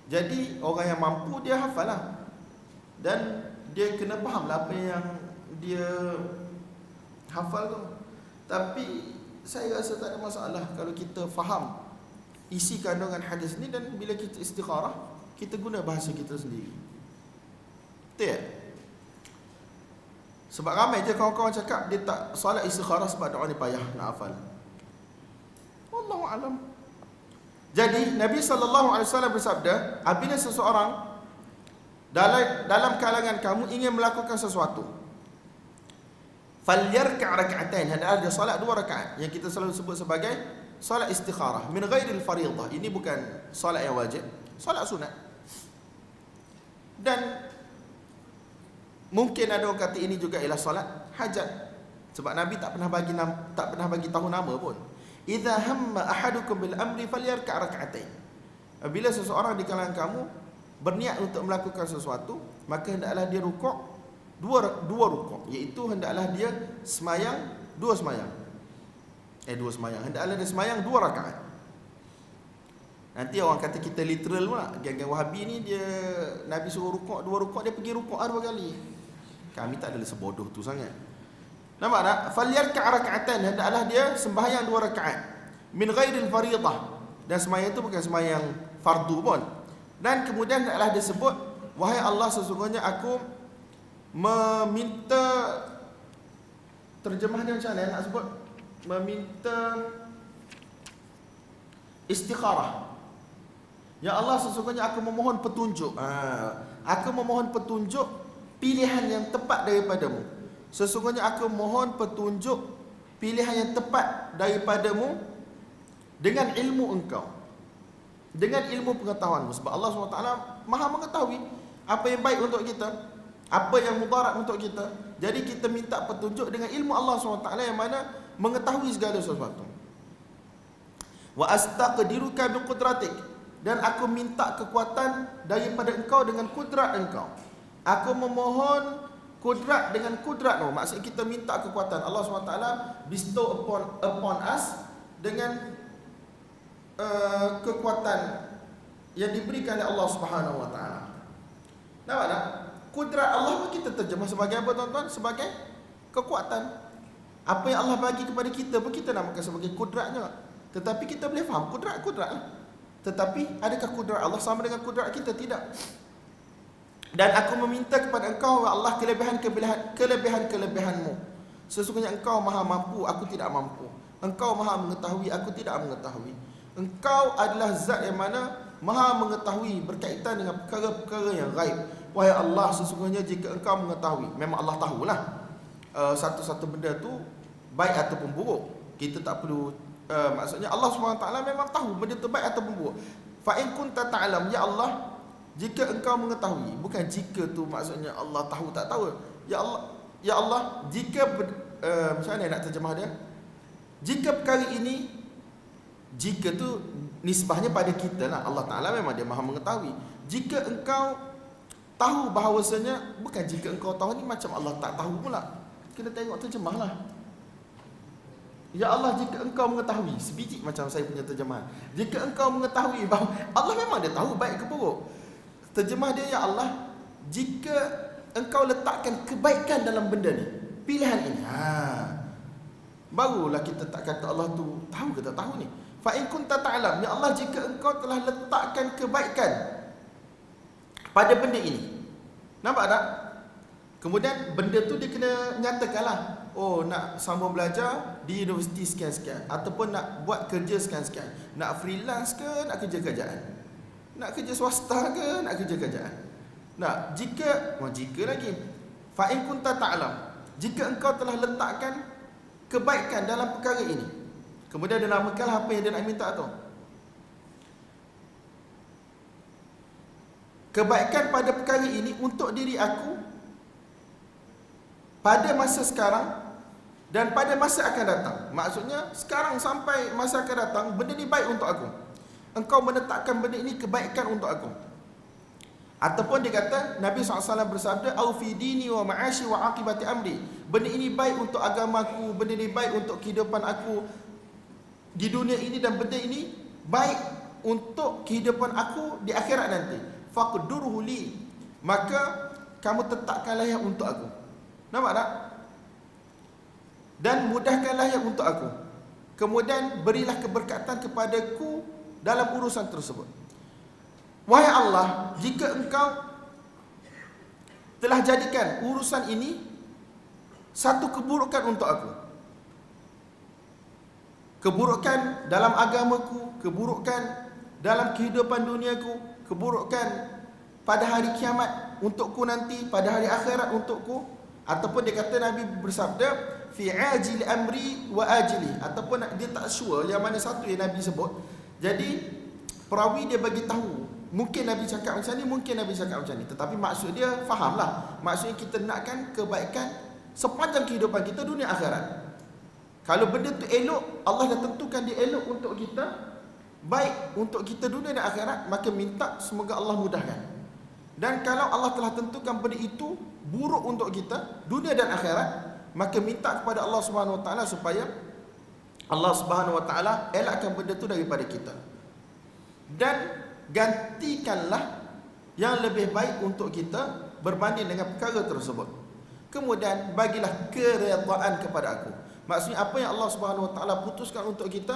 Jadi orang yang mampu dia hafal lah, dan dia kena faham lah apa yang dia hafal tu. Tapi saya rasa tak ada masalah kalau kita faham isi kandungan hadis ni, dan bila kita istikharah kita guna bahasa kita sendiri. Betul tak? Sebab ramai je kawan-kawan cakap dia tak solat istikharah sebab doa ni payah nak hafal. Wallahu alam. Jadi Nabi SAW bersabda, apabila seseorang dalam kalangan kamu ingin melakukan sesuatu, falyarka' rak'atain, hendaklah dia solat 2 rakaat yang kita selalu sebut sebagai solat istikharah min ghairil fariḍah. Ini bukan solat yang wajib, solat sunat. Dan mungkin ada orang kata ini juga ialah solat hajat, sebab Nabi tak pernah bagi tahu nama pun. Idza hamma ahadukum bil amri falyarka' rak'atain. Bila seseorang di kalangan kamu berniat untuk melakukan sesuatu, maka hendaklah dia rukuk dua rukuk, iaitu hendaklah dia semayang dua semayang. Hendaklah dia semayang 2 rakaat. Nanti orang kata kita literal pula. Geng-geng Wahabi ni dia Nabi suruh rukuk 2 rukuk, dia pergi rukuk 2 kali. Kami tak adalah sebodoh tu sangat. Nampak tak? Falyarka' rak'atan, hendaklah dia sembahyang 2 rakaat min ghairil fariḍah, dan sembahyang itu bukan sembahyang fardu pun. Dan kemudian hendaklah dia sebut, wahai Allah, sesungguhnya aku meminta, terjemah dia macam mana nak sebut? Meminta istikharah. Ya Allah, sesungguhnya aku memohon petunjuk. Aku memohon petunjuk pilihan yang tepat daripadamu. Sesungguhnya aku mohon petunjuk pilihan yang tepat daripadamu dengan ilmu engkau, dengan ilmu pengetahuanmu. Sebab Allah SWT maha mengetahui apa yang baik untuk kita, apa yang mudarat untuk kita. Jadi kita minta petunjuk dengan ilmu Allah SWT yang mana mengetahui segala sesuatu. Wa astaqdiruka biqudratik, dan aku minta kekuatan daripada engkau dengan kudrat engkau. Aku memohon kudrat dengan kudratmu. Maksud kita minta kekuatan. Allah SWT bestow upon us dengan kekuatan yang diberikan oleh Allah Subhanahu Wa Taala. Nampak tak? Kudrat Allah pun kita terjemah sebagai apa tuan-tuan? Sebagai kekuatan. Apa yang Allah bagi kepada kita pun kita namakan sebagai kudratnya. Tetapi kita boleh faham kudrat lah. Tetapi adakah kudrat Allah sama dengan kudrat kita? Tidak. Dan aku meminta kepada engkau, ya Allah, kelebihan-kelebihanmu. Sesungguhnya engkau maha mampu, aku tidak mampu. Engkau maha mengetahui, aku tidak mengetahui. Engkau adalah zat yang mana maha mengetahui berkaitan dengan perkara-perkara yang gaib. Wahai Allah, sesungguhnya jika engkau mengetahui, memang Allah tahulah satu-satu benda tu baik ataupun buruk. Kita tak perlu maksudnya Allah SWT memang tahu benda tu baik ataupun buruk. Fa in kunta ta'lam, ya Allah, jika engkau mengetahui. Bukan jika tu maksudnya Allah tahu tak tahu. Ya Allah, jika macam mana nak terjemah dia? Jika perkara ini, jika tu nisbahnya pada kita lah. Allah Ta'ala memang dia maha mengetahui. Jika engkau tahu bahawasanya, bukan jika engkau tahu ni macam Allah tak tahu pula. Kena tengok terjemah lah. Ya Allah, jika engkau mengetahui, sebiji macam saya punya terjemahan. Jika engkau mengetahui bahawa Allah memang dia tahu baik ke buruk. Terjemah dia, ya Allah, jika engkau letakkan kebaikan dalam benda ni, pilihan ini, barulah kita tak kata Allah tu tahu ke tak tahu ni. Fa in kunta ta'lam, ya Allah, jika engkau telah letakkan kebaikan pada benda ini. Nampak tak? Kemudian benda tu dia kena nyatakanlah. Oh, nak sambung belajar di universiti sekian-sekian, ataupun nak buat kerja sekian-sekian. Nak freelance ke, nak kerja kerjaan, nak kerja swasta ke, nak kerja kerjaan. Nah, jika lagi, fa in kunta ta'lam, jika engkau telah letakkan kebaikan dalam perkara ini. Kemudian dia namakanlah apa yang dia nak minta tu. Kebaikan pada perkara ini untuk diri aku pada masa sekarang dan pada masa akan datang. Maksudnya sekarang sampai masa akan datang, benda ni baik untuk aku. Engkau menetapkan benda ini kebaikan untuk aku. Ataupun dia kata, Nabi SAW bersabda, au fi dini wa ma'ashi wa aqibati amri. Benda ini baik untuk agamaku, benda ini baik untuk kehidupan aku di dunia ini, dan benda ini baik untuk kehidupan aku di akhirat nanti. Faqdurhu li, maka kamu tetapkanlah yang untuk aku. Nampak tak? Dan mudahkanlah yang untuk aku. Kemudian berilah keberkatan kepadaku dalam urusan tersebut. Wahai Allah, jika engkau telah jadikan urusan ini satu keburukan untuk aku, keburukan dalam agamaku, keburukan dalam kehidupan duniaku, keburukan pada hari kiamat untukku nanti, pada hari akhirat untukku. Ataupun dia kata, Nabi bersabda, fi ajili amri wa ajili, ataupun dia tak sure yang mana satu yang Nabi sebut. Jadi perawi dia bagi tahu, mungkin Nabi cakap macam ni, mungkin Nabi cakap macam ni, tetapi maksud dia fahamlah. Maksudnya kita nakkan kebaikan sepanjang kehidupan kita dunia akhirat. Kalau benda tu elok, Allah dah tentukan dia elok untuk kita, baik untuk kita dunia dan akhirat, maka minta semoga Allah mudahkan. Dan kalau Allah telah tentukan benda itu buruk untuk kita dunia dan akhirat, maka minta kepada Allah Subhanahu Wa Taala supaya Allah Subhanahu Wa Taala elakkan benda itu daripada kita, dan gantikanlah yang lebih baik untuk kita berbanding dengan perkara tersebut. Kemudian bagilah keredaan kepada aku. Maksudnya apa yang Allah Subhanahu Wa Taala putuskan untuk kita,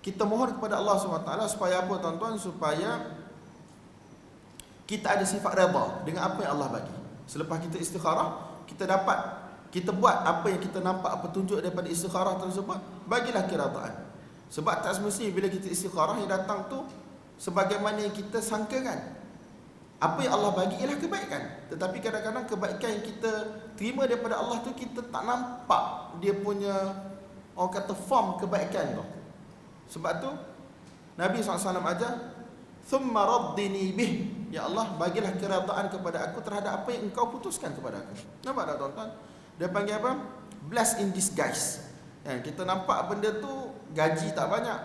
kita mohon kepada Allah Subhanahu Wa Taala supaya apa tuan-tuan? Supaya kita ada sifat redha dengan apa yang Allah bagi. Selepas kita istikharah, kita buat apa yang kita nampak petunjuk daripada istikharah tersebut, bagilah keredaan. Sebab tak semestinya bila kita istikharah yang datang tu sebagaimana yang kita sangkakan. Apa yang Allah bagi ialah kebaikan, tetapi kadang-kadang kebaikan yang kita terima daripada Allah tu kita tak nampak dia punya, orang kata, form kebaikan tu. Sebab tu Nabi SAW ajar, thumma raddini bih, ya Allah bagilah keredaan kepada aku terhadap apa yang engkau putuskan kepada aku. Nampak tak tuan-tuan? Dia panggil apa? Bless in disguise. Kita nampak benda tu gaji tak banyak,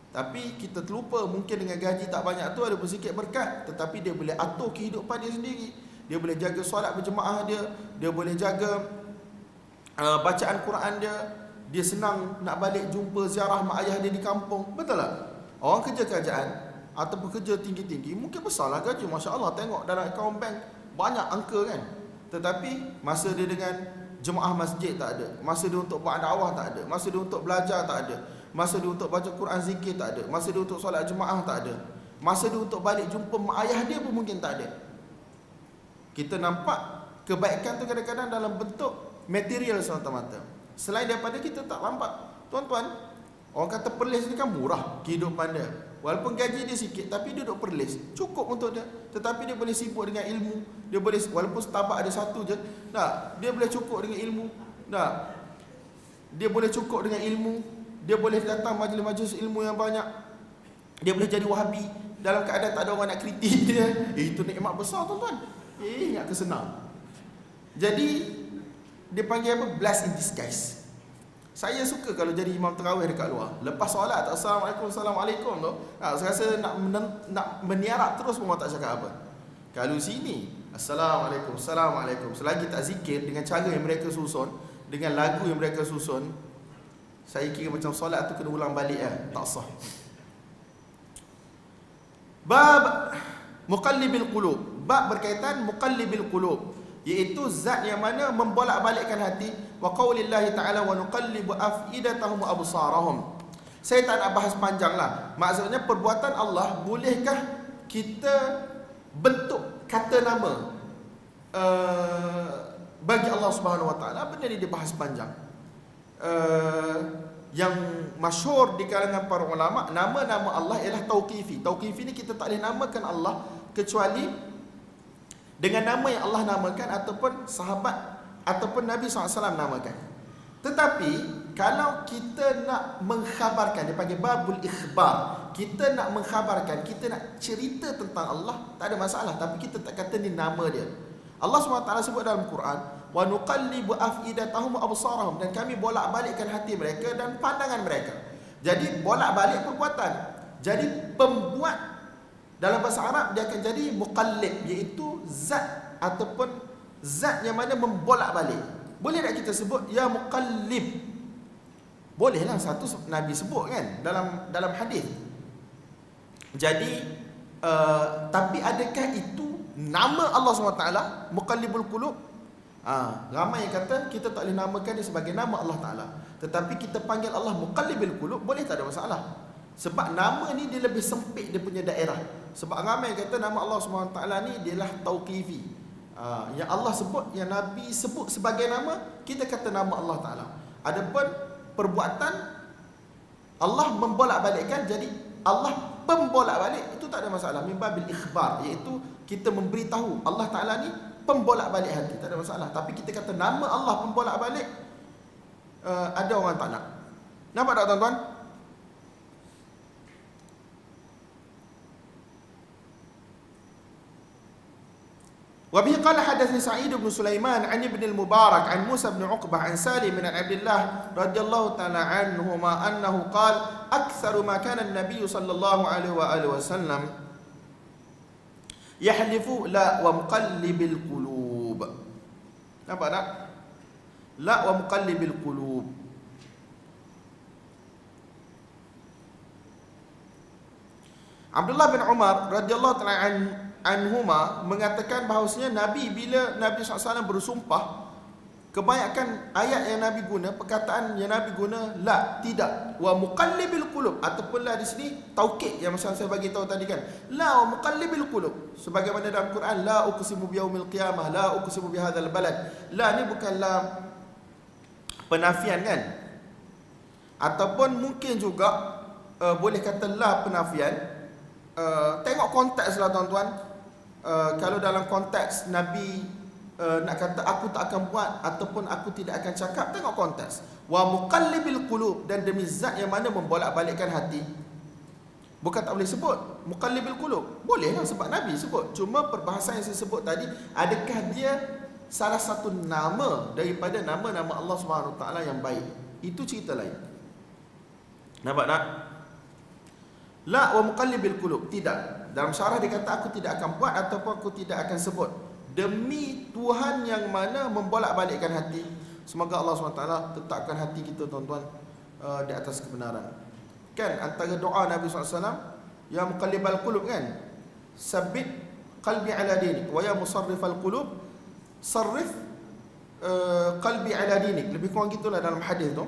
tapi kita terlupa mungkin dengan gaji tak banyak tu ada sedikit berkat, tetapi dia boleh atur kehidupan dia sendiri. Dia boleh jaga solat berjemaah dia boleh jaga bacaan Quran dia senang nak balik jumpa ziarah mak ayah dia di kampung. Betul tak? Orang kerja kerajaan ataupun kerja tinggi-tinggi mungkin besarlah gaji, masya-Allah, tengok dalam akaun bank banyak angka kan, tetapi masa dia dengan jemaah masjid tak ada, masa dia untuk buat dakwah tak ada, masa dia untuk belajar tak ada, masa dia untuk baca Quran zikir tak ada, masa dia untuk solat jemaah tak ada, masa dia untuk balik jumpa mak ayah dia pun mungkin tak ada. Kita nampak kebaikan tu kadang-kadang dalam bentuk material semata-mata. Selain daripada kita tak nampak. Tuan-tuan, orang kata perlis ni kan murah kehidupan dia. Walaupun gaji dia sikit, tapi dia duduk perlis, cukup untuk dia. Tetapi dia boleh sibuk dengan ilmu. Dia boleh, walaupun Starbucks ada satu je, dia boleh cukup dengan ilmu. Dia boleh cukup dengan ilmu. Dia boleh datang majlis-majlis ilmu yang banyak. Dia boleh jadi wahabi dalam keadaan tak ada orang nak kritik dia. Itu nikmat besar tuan-tuan. Ingat ke senang. Jadi dia panggil apa? Bless in disguise. Saya suka kalau jadi imam tarawih dekat luar, lepas solat Assalamualaikum tu, saya rasa nak meniarap terus pun tak cakap apa. Kalau sini Assalamualaikum, selagi tak zikir dengan cara yang mereka susun, dengan lagu yang mereka susun, saya kira macam solat tu kena ulang balik tak sah. Bab muqallibil qulub, bab berkaitan muqallibil qulub, iaitu zat yang mana membolak-balikkan hati. Wa qaulillahi ta'ala wa nuqallibu afidatahum wa absarahum. Saya tak nak bahas panjanglah. Maksudnya perbuatan Allah, bolehkah kita bentuk kata nama bagi Allah Subhanahu Wa Taala? Benda ni dibahas panjang. Yang masyhur di kalangan para ulama, nama-nama Allah ialah tauqifi. Tauqifi ni kita tak boleh namakan Allah kecuali dengan nama yang Allah namakan ataupun sahabat ataupun Nabi SAW namakan. Tetapi kalau kita nak mengkhabarkan, dia panggil babul ikhbar, kita nak mengkhabarkan, kita nak cerita tentang Allah, tak ada masalah. Tapi kita tak kata ni nama dia. Allah SWT sebut dalam Quran, wa nuqallibu afidatahum wa absarahum, dan kami bolak-balikkan hati mereka dan pandangan mereka. Jadi bolak-balik perbuatan. Jadi pembuat dalam bahasa Arab dia akan jadi muqallib, iaitu zat ataupun zat yang mana membolak-balik. Boleh tak kita sebut ya muqallib? Bolehlah, satu Nabi sebut kan dalam hadis. Jadi tapi adakah itu nama Allah SWT muqallibul qulub? Ramai yang kata kita tak boleh namakan dia sebagai nama Allah Ta'ala, tetapi kita panggil Allah muqallibul qulub, boleh, tak ada masalah. Sebab nama ni dia lebih sempit dia punya daerah. Sebab ramai yang kata nama Allah SWT ni dialah tauqifi. Yang Allah sebut, yang Nabi sebut sebagai nama, kita kata nama Allah Ta'ala. Adapun perbuatan Allah membolak-balikkan, jadi Allah pembolak-balik, itu tak ada masalah. Min babil ikhbar, iaitu kita memberitahu Allah Ta'ala ni pembolak-balik hati, tak ada masalah. Tapi kita kata nama Allah pembolak-balik, ada orang tak nak. Nampak tak tuan-tuan? وبه قال حدثني سعيد بن سليمان عن ابن المبارك عن موسى بن عقبة عن سالم بن عبد الله رضي الله تعالى عنهما أنه قال أكثر ما كان النبي صلى الله عليه وآله وسلم يحلف لا ومقلب القلوب. Nampak tak? La wa muqallibil qulub. Abdullah bin Umar radhiyallahu ta'ala anhuma mengatakan bahawasanya bila Nabi SAW bersumpah, kebanyakan ayat yang Nabi guna, perkataan yang Nabi guna la, tidak, wa muqallibil qulub, ataupun la di sini taukid yang macam saya bagi tahu tadi kan, la wa muqallibil qulub, sebagaimana dalam Quran la uqsimu biyaumil qiyamah, la uqsimu bihadzal balad. La ni bukan la penafian kan, ataupun mungkin juga boleh kata la penafian. Tengok konteks lah tuan-tuan. Kalau dalam konteks Nabi nak kata aku tak akan buat ataupun aku tidak akan cakap, tengok konteks. Wa muqallibil qulub, dan demi zat yang mana membolak-balikkan hati. Bukan tak boleh sebut muqallibil qulub, boleh lah sebab Nabi sebut. Cuma perbahasan yang saya sebut tadi, adakah dia salah satu nama daripada nama-nama Allah SWT yang baik? Itu cerita lain. Nampak tak? La wa muqallibil qulub, tidak. Dalam syarah dia kata aku tidak akan buat ataupun aku tidak akan sebut, demi Tuhan yang mana membolak-balikkan hati. Semoga Allah SWT tetapkan hati kita tuan-tuan di atas kebenaran. Kan antara doa Nabi SAW, ya muqallibal qulub kan, sabbit qalbi ala dinik, wa ya musarrifal qulub sarrif qalbi ala dinik. Lebih kurang gitulah dalam hadis tu.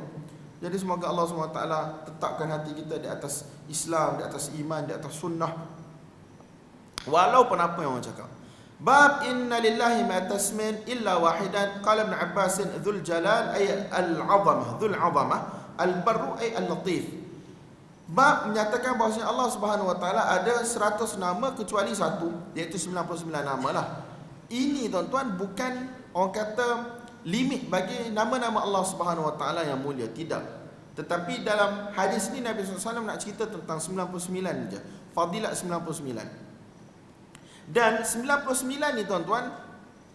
Jadi semoga Allah SWT tetapkan hati kita di atas Islam, di atas iman, di atas sunnah, walaupun apa yang orang cakap. Bab inna lillahi ma tasmin illa wahidan. Qala Ibn Abbas dzul jalal ay al-'azamah, dzul 'azamah, al-barru ay al-latif. Bab menyatakan bahawa Allah Subhanahu wa taala ada 100 nama kecuali satu, iaitu 99 nama lah. Ini tuan-tuan bukan orang kata limit bagi nama-nama Allah Subhanahu wa taala yang mulia, tidak. Tetapi dalam hadis ni Nabi SAW nak cerita tentang 99 je, fadilat 99. Dan 99 ni tuan-tuan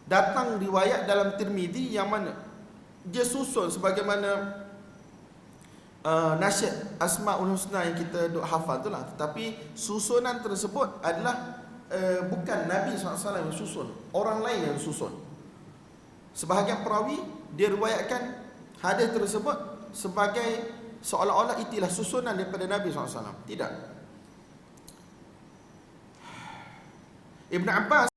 datang riwayat dalam Tirmizi yang mana dia susun sebagaimana nasyid Asmaul Husna yang kita duk hafal tu lah. Tetapi susunan tersebut adalah bukan Nabi SAW yang susun, orang lain yang susun. Sebahagian perawi dia riwayatkan hadis tersebut sebagai seolah-olah itulah susunan daripada Nabi SAW. Tidak. Ibn Abbas